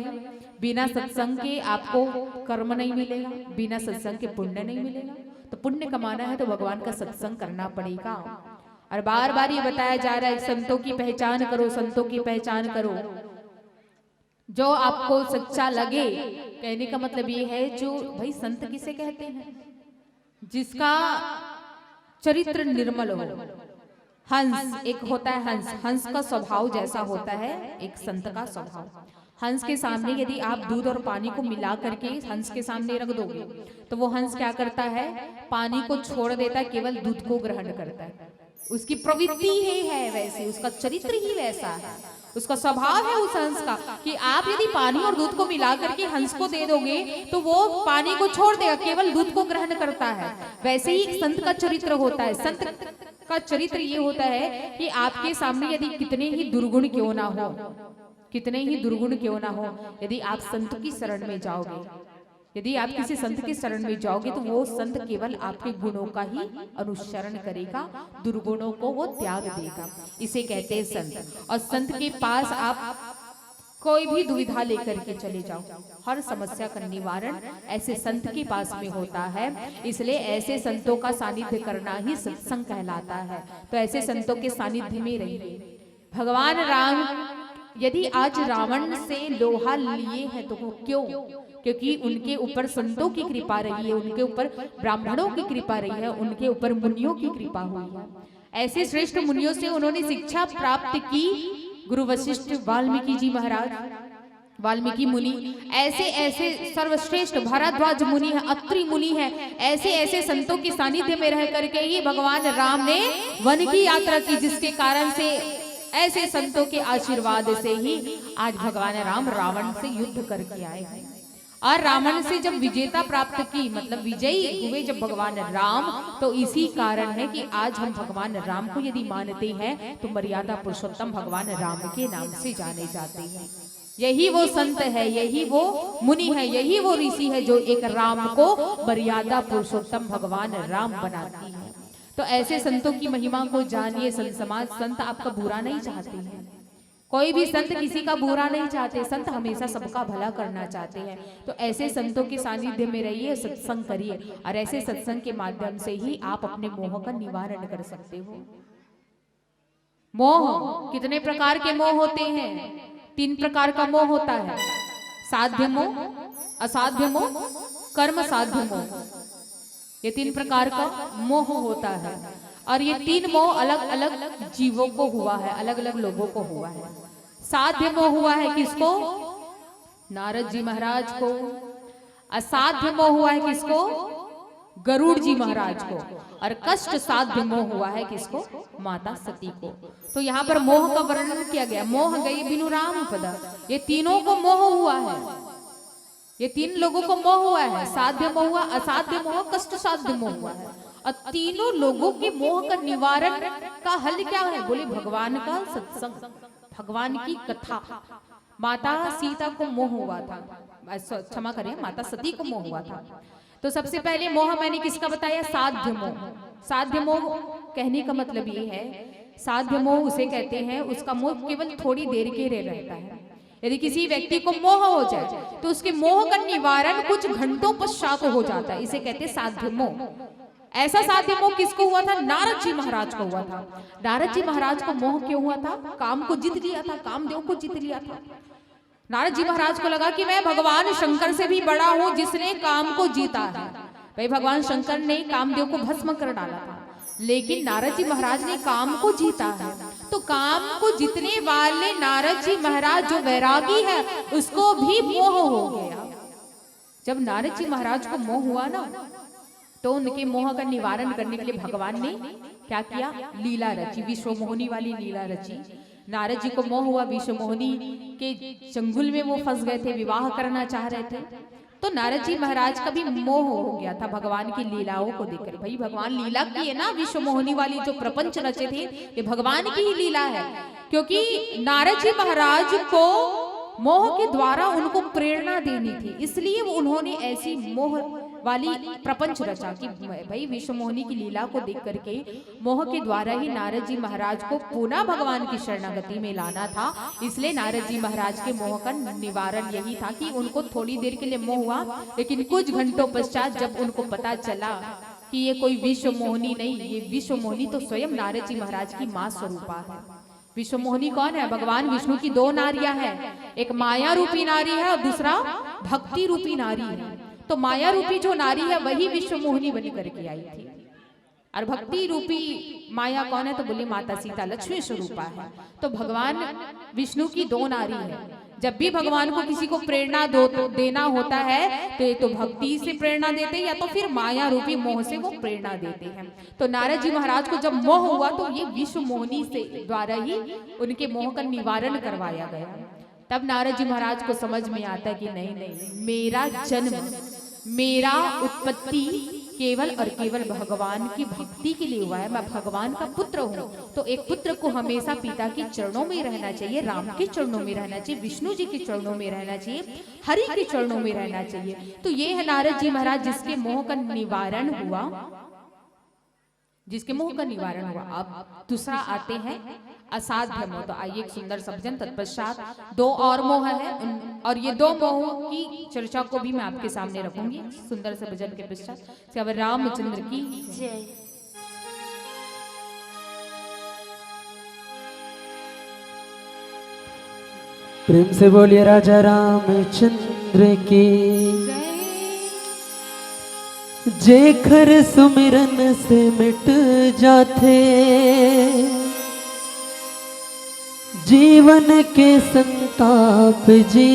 बिना सत्संग के आपको कर्म नहीं मिलेगा, बिना सत्संग के पुण्य नहीं मिलेगा। तो पुण्य कमाना है तो भगवान का सत्संग करना पड़ेगा। और बार बार ये बताया जा रहा है संतों की पहचान करो, संतों की पहचान करो। जो आपको सच्चा लगे, कहने का मतलब ये है जो भाई संत किसे कहते हैं, जिसका चरित्र निर्मल हो। हंस एक होता है, हंस का स्वभाव जैसा होता है एक संत का स्वभाव। हंस के सामने यदि आप दूध और पानी को मिला करके हंस के सामने रख दोगे तो वो हंस क्या करता है, पानी को छोड़ देता है, केवल दूध को ग्रहण करता है। उसकी प्रवृत्ति ही है वैसी, उसका चरित्र ही वैसा है, उसका स्वभाव है उस हंस का कि आप यदि पानी और दूध को मिला करके हंस को दे दोगे तो वो पानी को छोड़ देगा, केवल दूध को ग्रहण करता है। वैसे ही एक संत का चरित्र होता है। संत का चरित्र ये होता है कि आपके सामने यदि कितने ही दुर्गुण क्यों ना हो, कितने ही दुर्गुण क्यों ना हो, यदि आप संत की शरण में जाओगे, यदि आप किसी संत के शरण में जाओगे तो वो संत केवल आपके गुणों का ही अनुसरण करेगा, दुर्गुणों को वो त्याग देगा। इसे कहते हैं संत। और संत के पास आप कोई भी दुविधा लेकर के चले जाओ, हर समस्या का निवारण ऐसे संत के पास में होता है। इसलिए ऐसे संतों का सानिध्य करना ही सत्संग कहलाता है। तो ऐसे संतों के सानिध्य में रहिए। भगवान राम यदि आज रावण से लोहा लिए हैं तो वो क्यों? क्योंकि उनके ऊपर संतों की कृपा रही है, उनके ऊपर ब्राह्मणों की कृपा रही है, उनके ऊपर मुनियों की कृपा हुई है। ऐसे श्रेष्ठ मुनियों से उन्होंने शिक्षा प्राप्त की। गुरु वशिष्ठ, वाल्मीकि जी महाराज, वाल्मीकि मुनि, ऐसे ऐसे सर्वश्रेष्ठ भारद्वाज मुनि है, अत्रि मुनि है, ऐसे ऐसे संतों के सानिध्य में रह करके ही भगवान राम ने वन की यात्रा की, जिसके कारण से ऐसे संतों के आशीर्वाद से ही आज भगवान राम रावण से युद्ध करके आए हैं। और रावण से जब विजेता प्राप्त की, मतलब विजयी हुए जब भगवान राम, तो इसी कारण है कि आज हम भगवान राम को यदि मानते हैं तो मर्यादा पुरुषोत्तम भगवान राम के नाम से जाने जाते हैं। यही वो संत है, यही वो मुनि है, यही वो ऋषि है जो एक राम को मर्यादा पुरुषोत्तम भगवान राम बनाती है। तो ऐसे संतों की महिमा को जानिए। संत समाज, संत आपका बुरा नहीं चाहते हैं, कोई भी संत किसी का बुरा नहीं चाहते, संत हमेशा सबका भला करना चाहते हैं। तो ऐसे संतों के सानिध्य में रहिए, सत्संग करिए, और ऐसे सत्संग के माध्यम से ही आप अपने मोह का निवारण कर सकते हो। मोह, कितने प्रकार के मोह होते हैं? 3 प्रकार का मोह होता है। साध्य मोह, असाध्य मोह, कर्म साध्य मोह। ये 3 प्रकार का मोह होता है। और ये 3 मोह अलग अलग जीवों को हुआ है, अलग अलग लोगों को हुआ है। साध्य मोह हुआ है किसको? नारद जी महाराज को। असाध्य मोह हुआ है किसको? गरुड़ जी महाराज को। और कष्ट साध्य मोह हुआ है किसको? माता सती को। तो यहाँ पर मोह का वर्णन किया गया। मोह गई बिनु राम पदा, ये तीनों को मोह हुआ है, ये 3 लोगों को मोह हुआ है। साध्य मोह हुआ, असाध्य मोह, कष्ट साध्य मोह हुआ है। और तीनों लोगों के मोह का निवारण का हल क्या है? बोले भगवान का सत्संग, भगवान की कथा। माता सीता को मोह हुआ था, क्षमा करें, माता सती को मोह हुआ था। तो सबसे पहले मोह मैंने किसका बताया? साध्य मोह। साध्य मोह कहने का मतलब ये है, साध्य मोह उसे कहते हैं, उसका मोह केवल थोड़ी देर के लिए रहता है। यदि किसी व्यक्ति को मोह हो जाए तो उसके मोह का निवारण कुछ घंटों पश्चात हो जाता है, इसे कहते हैं साध्य मोह। ऐसा साध्य मोह किसको हुआ था? नारद जी महाराज को हुआ था। नारद जी महाराज को मोह क्यों हुआ था? काम को जीत लिया था, कामदेव को जीत लिया था। नारद जी महाराज को लगा कि मैं भगवान शंकर से भी बड़ा हूं जिसने काम को जीता है। भाई भगवान शंकर ने कामदेव को भस्म कर डाला था, लेकिन नारद जी महाराज ने काम को जीता है। तो काम को जीतने वाले नारद जी महाराज जो वैरागी है उसको भी मोह हो गया। जब नारद जी महाराज को मोह हुआ ना, तो उनके मोह का निवारण करने के लिए भगवान ने क्या किया? लीला रची, विश्व मोहिनी वाली लीला रची। नारद जी को मोह हुआ, विश्व मोहिनी के चंगुल में वो फंस गए थे, विवाह करना चाह रहे थे। तो नारद जी महाराज का भी मोह हो गया था भगवान की लीलाओं को देखकर। भाई भगवान लीला की है ना, विश्व मोहिनी वाली जो प्रपंच रचे थे ये भगवान की ही लीला है। क्योंकि नारद जी महाराज को मोह के द्वारा उनको प्रेरणा देनी थी, इसलिए उन्होंने ऐसी मोह वाली प्रपंच रचा कि भाई विश्व मोहिनी की लीला को देख करके मोह के द्वारा ही नारद जी महाराज को पुनः भगवान की शरणागति में लाना था। इसलिए नारद जी महाराज के मोह का निवारण यही था कि उनको थोड़ी देर के लिए मोह हुआ, लेकिन कुछ घंटों पश्चात जब उनको पता चला कि ये कोई विश्व मोहिनी नहीं, ये विश्व मोहिनी तो स्वयं नारद जी महाराज की मां स्वरूपा है। विश्व मोहिनी कौन है? भगवान विष्णु की दो नारियां हैं, एक माया रूपी नारी है और दूसरा भक्ति रूपी नारी है। तो माया रूपी जो नारी है वही विश्व मोहिनी बनी करके आई थी, और भक्ति रूपी माया कौन है? तो बोले माता सीता लक्ष्मी स्वरूपा है। तो भगवान विष्णु की दो नारी है। जब भी भगवान को किसी को प्रेरणा देना होता है तो ये तो भक्ति से प्रेरणा देते हैं या तो फिर माया रूपी मोह से वो प्रेरणा देते हैं। तो नारद जी महाराज को जब मोह हुआ तो ये विश्व मोहिनी से द्वारा ही उनके मोह का निवारण करवाया गया। तब नारद जी महाराज को समझ में आता है कि नहीं नहीं, मेरा जन्म, मेरा उत्पत्ति केवल और केवल भगवान की भक्ति के लिए हुआ है। मैं भगवान का पुत्र हूँ। तो एक पुत्र को हमेशा पिता के चरणों में रहना चाहिए, राम के चरणों में रहना चाहिए, विष्णु जी के चरणों में रहना चाहिए, हरि के चरणों में रहना चाहिए। तो ये है नारद जी महाराज जिसके मोह का निवारण हुआ, जिसके मोह का निवारण हुआ। अब दूसरा आते हैं असाध्य मोह। तो आइए एक सुंदर सा भजन, तत्पश्चात दो और मोह है, और ये दो मोहों की चर्चा को भी मैं आपके सामने रखूंगी सुंदर से भजन के पश्चात। श्री रामचंद्र की जय। प्रेम से बोलिए राजा रामचंद्र की जेखर सुमिरन से मिट जाते जीवन के संताप जी,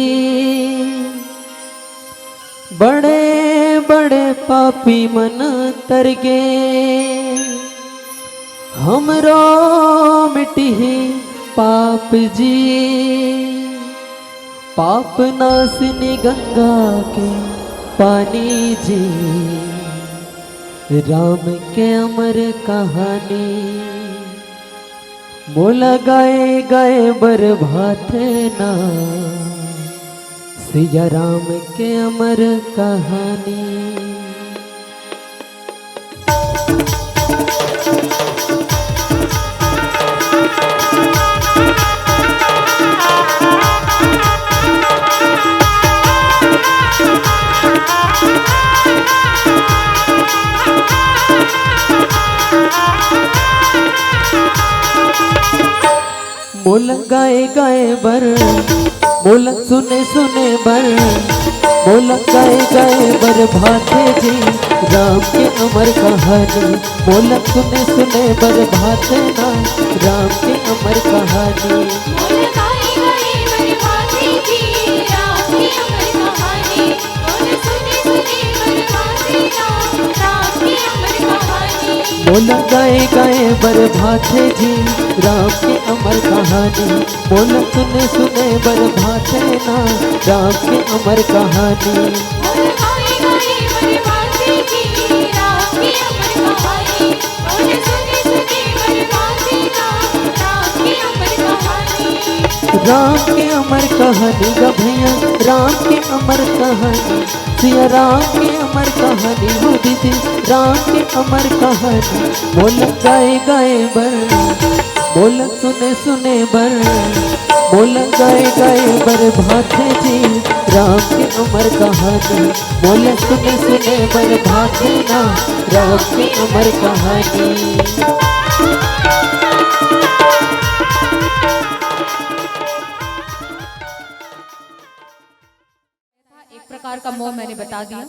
बड़े बड़े पापी मन तरगे हमरो मिटी पाप जी। पाप नासिनी गंगा के पानी जी, राम के अमर कहानी मोला गाए गाए बर भाते ना, सिया राम के अमर कहानी। मोल गाए गाए बर, मोल सुने सुने बर, मोल गाए गाए बर भाते जी, राम के अमर कहानी। मोल सुने सुने बर भाते ना, राम के अमर कहानी। मोल गाए गाए बर भाते जी, राम के अमर कहानी। मोल सुने सुने बर भाते ना, राम के अमर कहानी। मोल गाए गाए बर भाते जी, राम के अमर कहानी। मोल सुने सुने बर भाते ना, राम के अमर कहानी। मोल गाए गाए बर भाते जी, राम के अमर कहानी। मोल सुने सुने बर भाते ना, राम के अमर कहानी। राम के अमर कहानी गा भैया, राम के अमर कहानी। सिया राम के अमर कहानी हो दीदी, राम के अमर कहानी। बोल गाए गाए बर, बोल सुने सुने बर, बोल गाए गाए बर भाते जी, राम के अमर कहानी। बोल सुने सुने बर भाते ना, राम के अमर कहानी। प्रकार का मोह मैंने बता दिया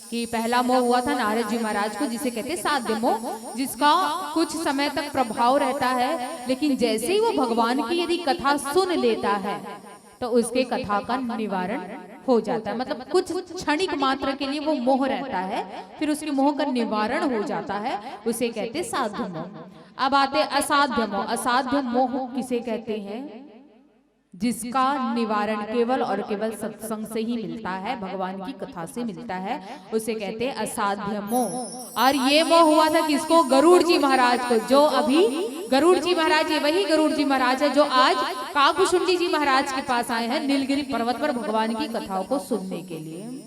कि पहला मोह हुआ था नारद जी महाराज को, जिसे कहते साध्य मोह, जिसका कुछ समय तक प्रभाव रहता है, लेकिन जैसे ही वो भगवान की यदि कथा सुन लेता है तो उसके कथा का निवारण हो जाता है। मतलब कुछ क्षणिक मात्र के लिए वो मोह रहता है, फिर उसके मोह का निवारण हो जाता है, उसे कहते साध्य मोह। अब आते असाध्य मोह। असाध्य मोह किसे कहते हैं? जिसका निवारण केवल और केवल सत्संग से ही मिलता है, भगवान की कथा से मिलता है, उसे कहते हैं असाध्य मोह। और ये मोह हुआ था किसको? गरुड़ जी महाराज को। जो अभी गरुड़ जी महाराज, ये वही गरुड़ जी महाराज है जो आज काकभूषुंडी जी महाराज के पास आए हैं नीलगिरी पर्वत पर भगवान की कथाओं को सुनने के लिए।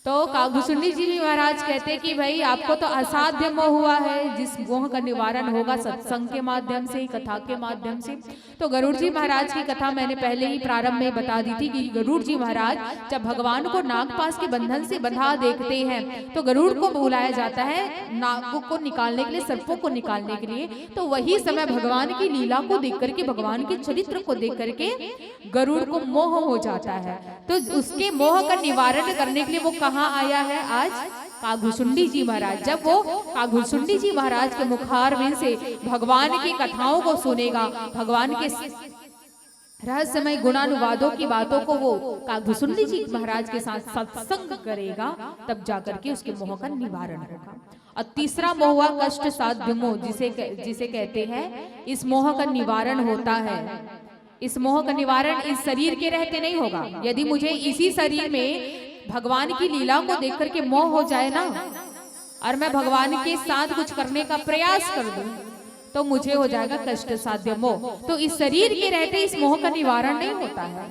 तो काकभूषुंडी जी महाराज कहते हैं कि भाई आपको तो असाध्य मोह हुआ है, जिस मोह का निवारण होगा सत्संग के माध्यम से, कथा के माध्यम से। तो गरुड़ जी महाराज की कथा मैंने पहले ही प्रारंभ में बता दी थी कि गरुड़ जी महाराज जब भगवान को नागपाश के बंधन से बंधा देखते हैं तो गरुड़ को बुलाया जाता है नागों को निकालने के लिए, सर्पों को निकालने के लिए। तो वही समय भगवान की लीला को देख करके, भगवान के चरित्र को देख करके गरुड़ को मोह हो जाता है। तो उसके मोह का निवारण करने के लिए वो कहाँ आया है? आज काकभूषुंडी जी महाराज। जब वो काकभूषुंडी जी महाराज के मुखारविंद से भगवान की कथाओं को सुनेगा, भगवान के रहस्यमय गुणानुवादों की बातों को वो काकभूषुंडी जी महाराज के साथ सत्संग करेगा, तब जाकर के उसके मोह का निवारण होगा। और तीसरा मोह हुआ कष्ट साध्य मोह, जिसे कहते हैं इस मोह का निवारण होता है। इस मोह का निवारण इस शरीर के रहते नहीं होगा। यदि मुझे इसी शरीर में भगवान की लीला को देख करके मोह हो जाए ना, और मैं भगवान के साथ कुछ करने का प्रयास कर दूं, तो मुझे हो जाएगा कष्ट साध्य मोह। तो इस शरीर के रहते इस मोह का निवारण नहीं होता है,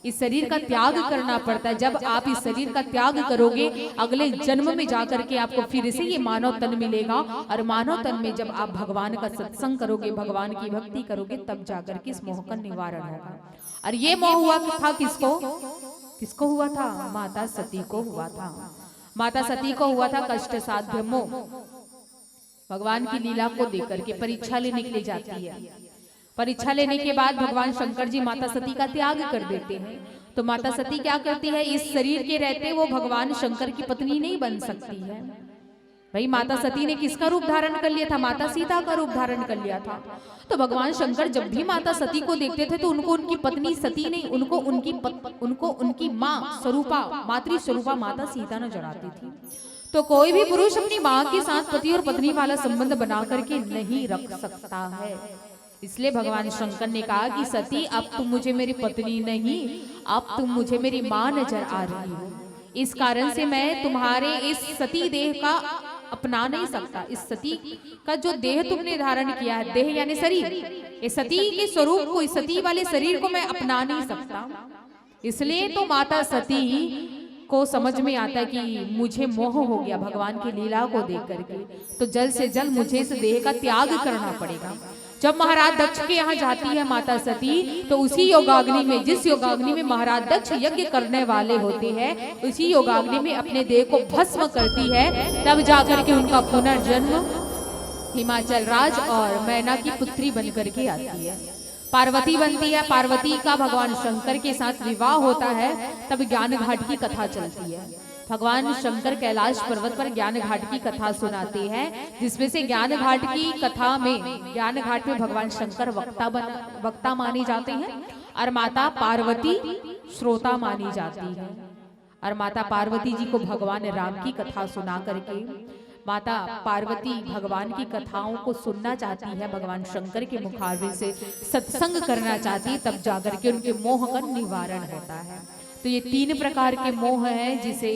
इस शरीर का त्याग करना पड़ता है। जब आप इस शरीर का त्याग करोगे, अगले जन्म में जाकर के आपको फिर से ये मानव तन मिलेगा, और मानव तन में जब आप भगवान का सत्संग करोगे, भगवान की भक्ति करोगे, तब जाकर के इस मोह का निवारण होगा। और ये मोह हुआ था किसको हुआ था? माता सती को हुआ था। माता सती को हुआ था कष्ट साध्य मोह। भगवान की लीला को देकर के परीक्षा लेने के लिए जाती है। परीक्षा लेने के बाद भगवान शंकर जी माता सती का त्याग कर देते हैं। तो माता सती क्या करती है? इस शरीर के रहते वो भगवान शंकर की पत्नी नहीं बन सकती है। भाई माता सती ने किसका रूप धारण कर लिया था? माता सीता का रूप धारण कर लिया था। तो भगवान शंकर जब भी माता सती को देखते थे तो उनको उनकी पत्नी सती नहीं, उनको उनकी माँ स्वरूपा, मातृ स्वरूपा माता सीता नजर आती थी। तो कोई भी पुरुष अपनी माँ के साथ पति और पत्नी वाला संबंध बना करके नहीं रख सकता है। इसलिए भगवान शंकर ने कहा कि सती अब तुम मुझे मेरी पत्नी नहीं, अब तुम मुझे मेरी माँ नजर आ रही हो। इस कारण से मैं तुम्हारे इस सती देह का अपना नहीं सकता। इस सती का जो देह तुमने धारण किया है, देह यानी शरीर, इस सती के स्वरूप को, इस सती वाले शरीर को मैं अपना नहीं सकता। इसलिए तो माता सती को समझ में आता है कि मुझे मोह हो गया भगवान की लीला को देख करके, तो जल्द से जल्द मुझे इस देह का त्याग करना पड़ेगा। जब महाराज दक्ष के यहाँ जाती है माता सती, तो उसी योगाग्नि में, जिस योगाग्नि में महाराज दक्ष यज्ञ करने वाले होते हैं, उसी योगाग्नि में अपने देह को भस्म करती है। तब जाकर के उनका पुनर्जन्म हिमाचल राज और मैना की पुत्री बनकर के आती है, पार्वती बनती है। पार्वती का भगवान शंकर के साथ विवाह होता है। तब ज्ञान घाट की कथा चलती है। भगवान शंकर कैलाश पर्वत पर ज्ञान घाट की कथा सुनाते हैं, जिसमें से ज्ञान घाट की कथा में, ज्ञान घाट में भगवान शंकर वक्ता माने जाते हैं और माता पार्वती श्रोता मानी जाती है। और माता पार्वती जी को भगवान राम की कथा सुना करके माता पार्वती भगवान की कथाओं को सुनना चाहती है, भगवान शंकर के मुखारविंद से सत्संग करना चाहती है, तब जाकर के उनके मोह का निवारण होता है। तो ये 3 प्रकार के मोह हैं जिसे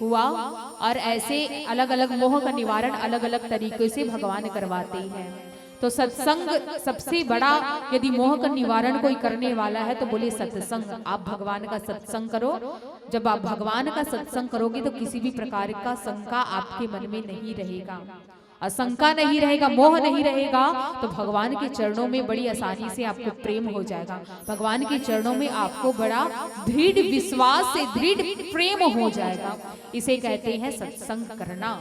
हुआ, और ऐसे अलग अलग मोह का निवारण अलग अलग तरीके से भगवान करवाते हैं। तो सत्संग सबसे बड़ा, यदि मोह का निवारण कोई करने वाला है तो बोले सत्संग। आप भगवान का सत्संग करो। जब आप भगवान का सत्संग करोगे तो किसी भी प्रकार का शंका आपके मन में नहीं रहेगा, असंका नहीं रहेगा, मोह नहीं रहेगा। तो भगवान के चरणों में बड़ी आसानी से आपको प्रेम हो जाएगा। भगवान के चरणों में आपको बड़ा दृढ़ विश्वास से दृढ़ प्रेम हो जाएगा। इसे कहते हैं सत्संग करना।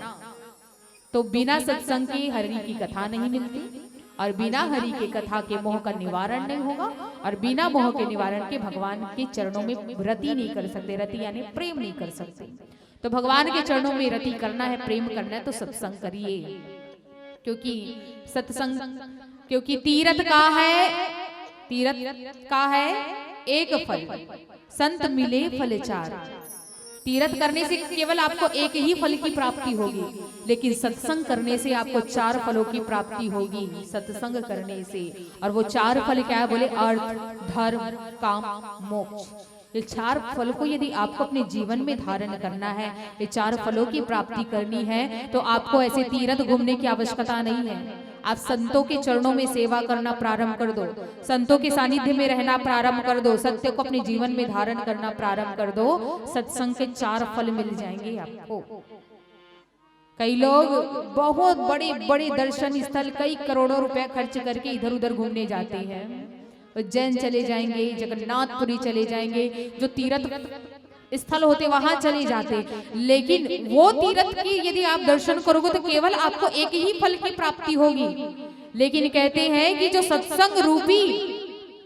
तो बिना सत्संग के हरि की कथा नहीं मिलती, और बिना हरि के कथा के मोह का निवारण नहीं होगा, और बिना मोह के निवारण के भगवान के चरणों में रति नहीं कर सकते। रति यानी प्रेम नहीं कर सकते। तो भगवान के चरणों में रति करना है, प्रेम करना है, तो सत्संग करिए। क्योंकि सत्संग, क्योंकि तीरथ का है एक फल, संत मिले फल 4। तीर्थ करने से केवल आपको एक ही फल की प्राप्ति होगी, लेकिन सत्संग करने से आपको 4 फलों की प्राप्ति होगी। सत्संग करने से, और वो 4 फल क्या है? बोले अर्थ, धर्म, काम, मोक्ष। ये 4 फल को यदि आपको अपने जीवन में धारण करना है, ये 4 फलों की प्राप्ति करनी है, तो आपको ऐसे तीर्थ घूमने की आवश्यकता नहीं है। आप संतों के चरणों में सेवा करना प्रारंभ कर दो, संतों के सानिध्य में रहना प्रारंभ कर दो, सत्य को अपने जीवन में धारण करना प्रारंभ कर दो। सत्संग के 4 फल मिल जाएंगे आपको। कई लोग बहुत बड़े बड़े दर्शन स्थल कई करोड़ों रुपए खर्च करके इधर उधर घूमने जाते हैं। उज्जैन चले जाएंगे, जगन्नाथपुरी चले जाएंगे, जो तीर्थ स्थल होते वहां चले जाते, लेकिन वो तीर्थ की यदि आप दर्शन करोगे तो केवल आपको एक ही फल की प्राप्ति होगी। लेकिन कहते हैं कि जो सत्संग रूपी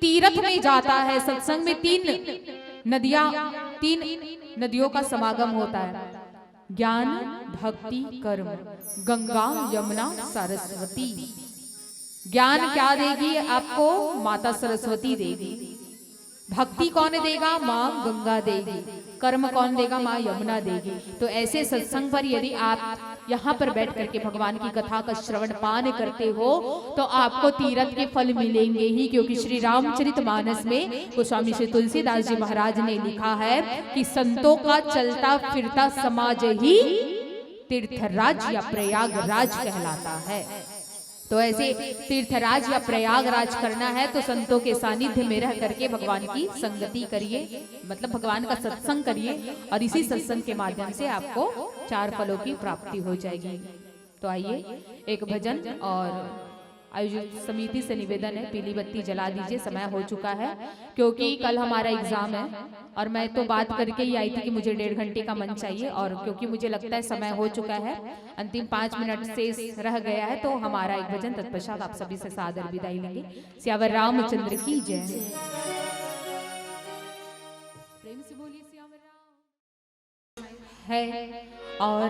तीर्थ में जाता है, सत्संग में 3 नदियों का समागम होता है, ज्ञान, भक्ति, कर्म, गंगा, यमुना, सरस्वती। ज्ञान क्या देगी आपको? माता सरस्वती देगी। भक्ति कौन देगा? माँ गंगा देगी। कर्म कौन देगा? माँ यमुना देगी। तो ऐसे सत्संग पर यदि आप यहाँ पर बैठ करके भगवान की कथा का श्रवण पान करते हो तो आपको तीर्थ के फल मिलेंगे ही, क्योंकि श्री रामचरितमानस में गोस्वामी श्री तुलसीदास जी महाराज ने लिखा है कि संतों का चलता फिरता समाज ही तीर्थराज या प्रयागराज कहलाता है। तो ऐसे तीर्थराज या प्रयागराज करना है तो संतों के सानिध्य में रह करके भगवान की संगति करिए, मतलब भगवान का सत्संग करिए, और इसी सत्संग के माध्यम से आपको 4 फलों की प्राप्ति हो जाएगी। तो आइए एक भजन, और आयोजित समिति से निवेदन है पीली बत्ती जला दीजिए, समय हो चुका है, क्योंकि कल हमारा एग्जाम है। और मैं तो बात करके ही आई थी कि मुझे 1.5 घंटे का मंच चाहिए, और क्योंकि मुझे लगता है समय हो चुका है, अंतिम 5 मिनट शेष रह गया है, तो हमारा एक भजन तत्पश्चात आप सभी से सादर विदाई लेंगे। सियावर रामचंद्र की जय। प्रेम से बोलिए सियावर राम है। और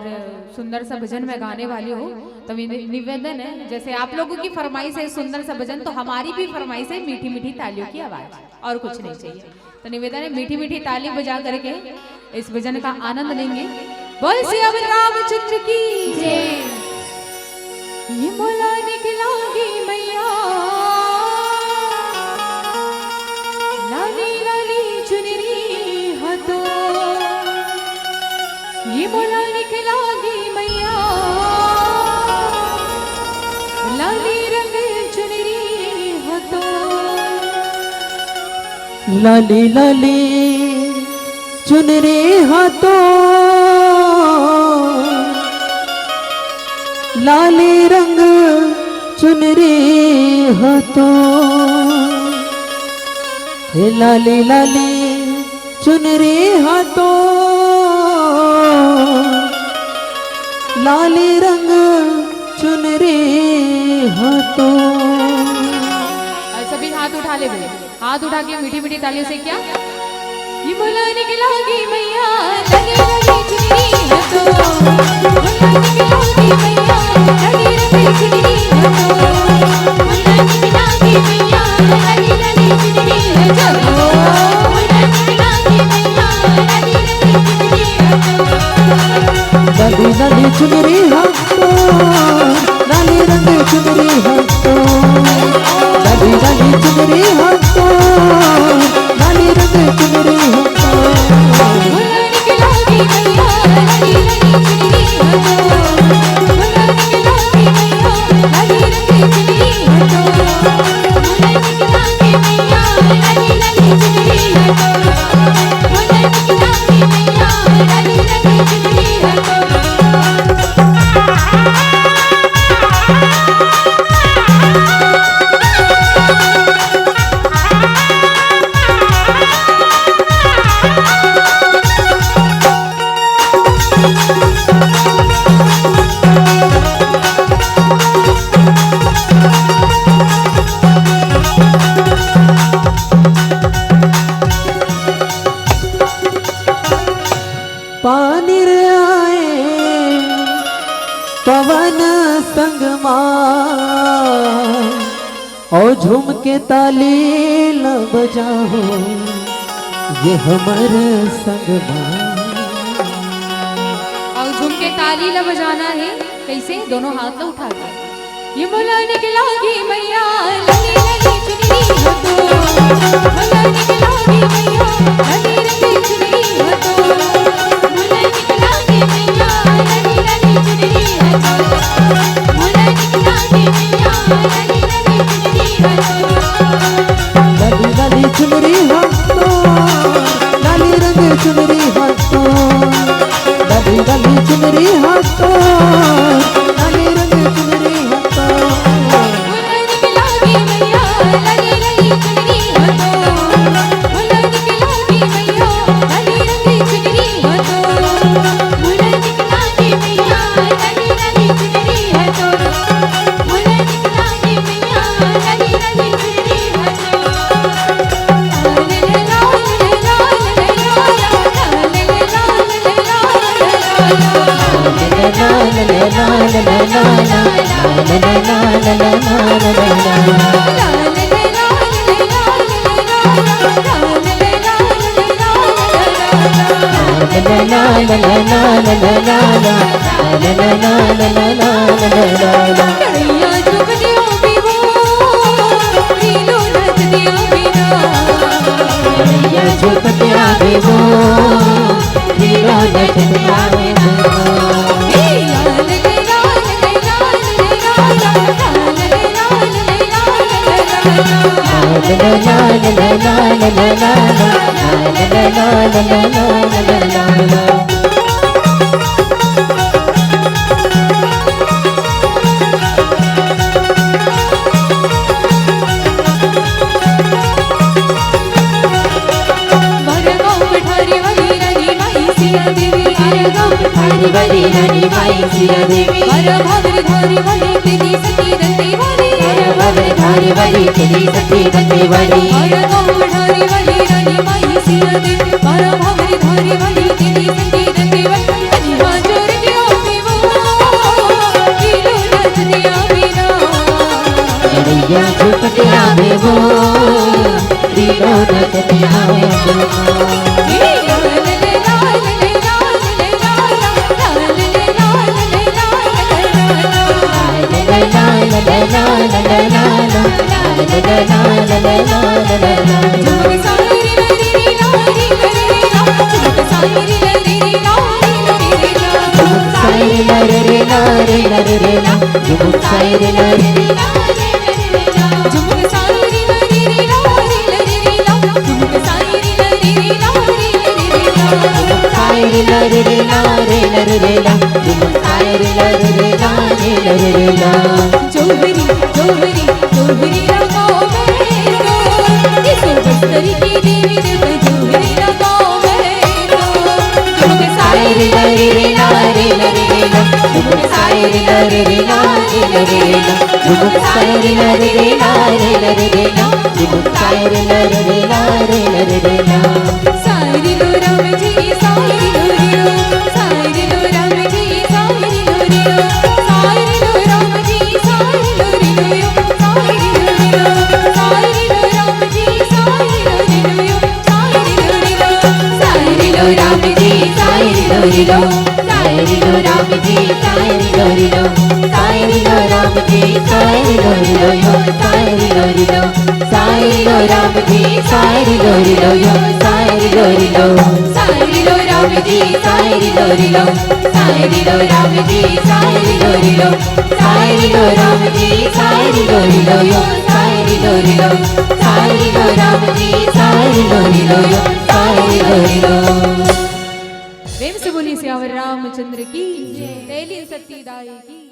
सुंदर सा भजन मैं गाने वाली हूँ, तो निवेदन है, जैसे आप लोगों की फरमाइश है सुंदर सा भजन, तो हमारी भी फरमाइश है मीठी मीठी तालियों की आवाज, और कुछ नहीं चाहिए। तो निवेदन है मीठी मीठी ताली बजा करके इस भजन का आनंद लेंगे। बोल सियावर रामचंद्र की जय। ये बोला निकलागी मैया, लाली लाली चुनरी हाथों, ये बोला निकलागी मैया, लाली रंग चुनरी हाथों, लाली लाली चुनरी हाथों, लाली रंग चुनरी हाथों, हे लाली लाली चुनरी हाथों, लाली रंग चुनरी हाथों। सभी हाथ उठा ले, हाथ उठा के मीठी मीठी तालियों से क्या? ये बोला निकलागी मैया, लगी लगी चुनरी हाथों, बोला निकलागी मैया, लगी लगी चुनरी हाथों, बोला निकलागी मैया, लगी लगी चुनरी हाथों, बोला निकलागी मैया, लगी लगी चुनरी हाथों, लाली लाली चुनरी हाथों, लाली रंग चुनरी हाथों, लाली लाली चुनरी हाथों, लाली रंग चुनरी हाथों, बोला निकलागी मैया, लगी लगी चुनरी हाथों, बोला निकलागी मैया, लगी लगी चुनरी हाथों, बोला निकलागी मैया, लगी लगी चुनरी हाथों, बोला निकलागी मैया, लगी लगी चुनरी हाथों। पानी आए पवन संगमा, और झूम के ताली न बजाओ ये हमर संगमा। ला बजाना है कैसे, दोनों हाथ ला उठा के। ये मोला निकलागी मैया लली लली चुनरी हो तो, मोला निकलागी मैया लली लली चुनरी हो तो, मोला निकलागी मैया लली लली चुनरी हो तो, मोला निकलागी मैया लली लली चुनरी हो तो। लाली लाली चुनरी हटो, लाली रंग चुनरी हटो, लाली लाली चुनरी हटो, लाली रंग चुनरी हटो। मोला निकलागी मैया लली लली चुनरी हो तो, मोला निकलागी मैया लली लली चुनरी हो तो, मोला निकलागी मैया लली लली चुनरी हो तो, मोला निकलागी मैया लली लली चुनरी हो तो। बड़ी रानी माई सिया देवी, हर भवर धारी वाली तेरी सती दंते वाली, हर भवर धारी वाली तेरी सती दंते वाली, हर भवर धारी वाली रानी माई सिया देवी, हर भवर धारी वाली तेरी सती दंते वाली। कन्या जोर दिया विवो लीलो नच दिया बिना, कन्हैया झुकतिया बेवो लीलो नचतिया बेवो। जोहरी जोहरी जोहरी लगाओ मेरो, इसो बस्तरी की देवी देव जोहरी लगाओ मेरो, झुमके सायरी लरी रे लारे लरी रे ला, झुमके सायरी लरी रे लारे लरी रे ला, झुमके सायरी लरी रे लारे लरी रे ला, झुमके सायरी लरी रे लारे लरी रे ला। सायरी लो राम जी सायरी लो रे लो, सायरी लो राम जी सायरी लो रे लो, सायरी लो राम जी सायरी लो रे लो यो, सायरी लो रे लो, सायरी लो राम जी सायरी लो रे लो यो, सायरी लो रे लो, सायरी लो राम जी सायरी लो रे लो, सायरी लो राम जी सायरी लो रे लो, सायरी लो राम जी सायरी लो रे लो यो, सायरी लो रे लो, सायरी लो राम जी सायरी लो रे लो यो, सायरी लो रे लो, सायरी लो राम जी सायरी लो रे लो, सायरी लो राम जी सायरी लो रे लो, सायरी लो राम जी सायरी लो रे लो यो, सायरी लो रे लो, सायरी लो राम जी सायरी लो रे लो यो, सायरी लो रे लो। प्रेम से बोलिए सियावर रामचंद्र की, तेली सती दाई की।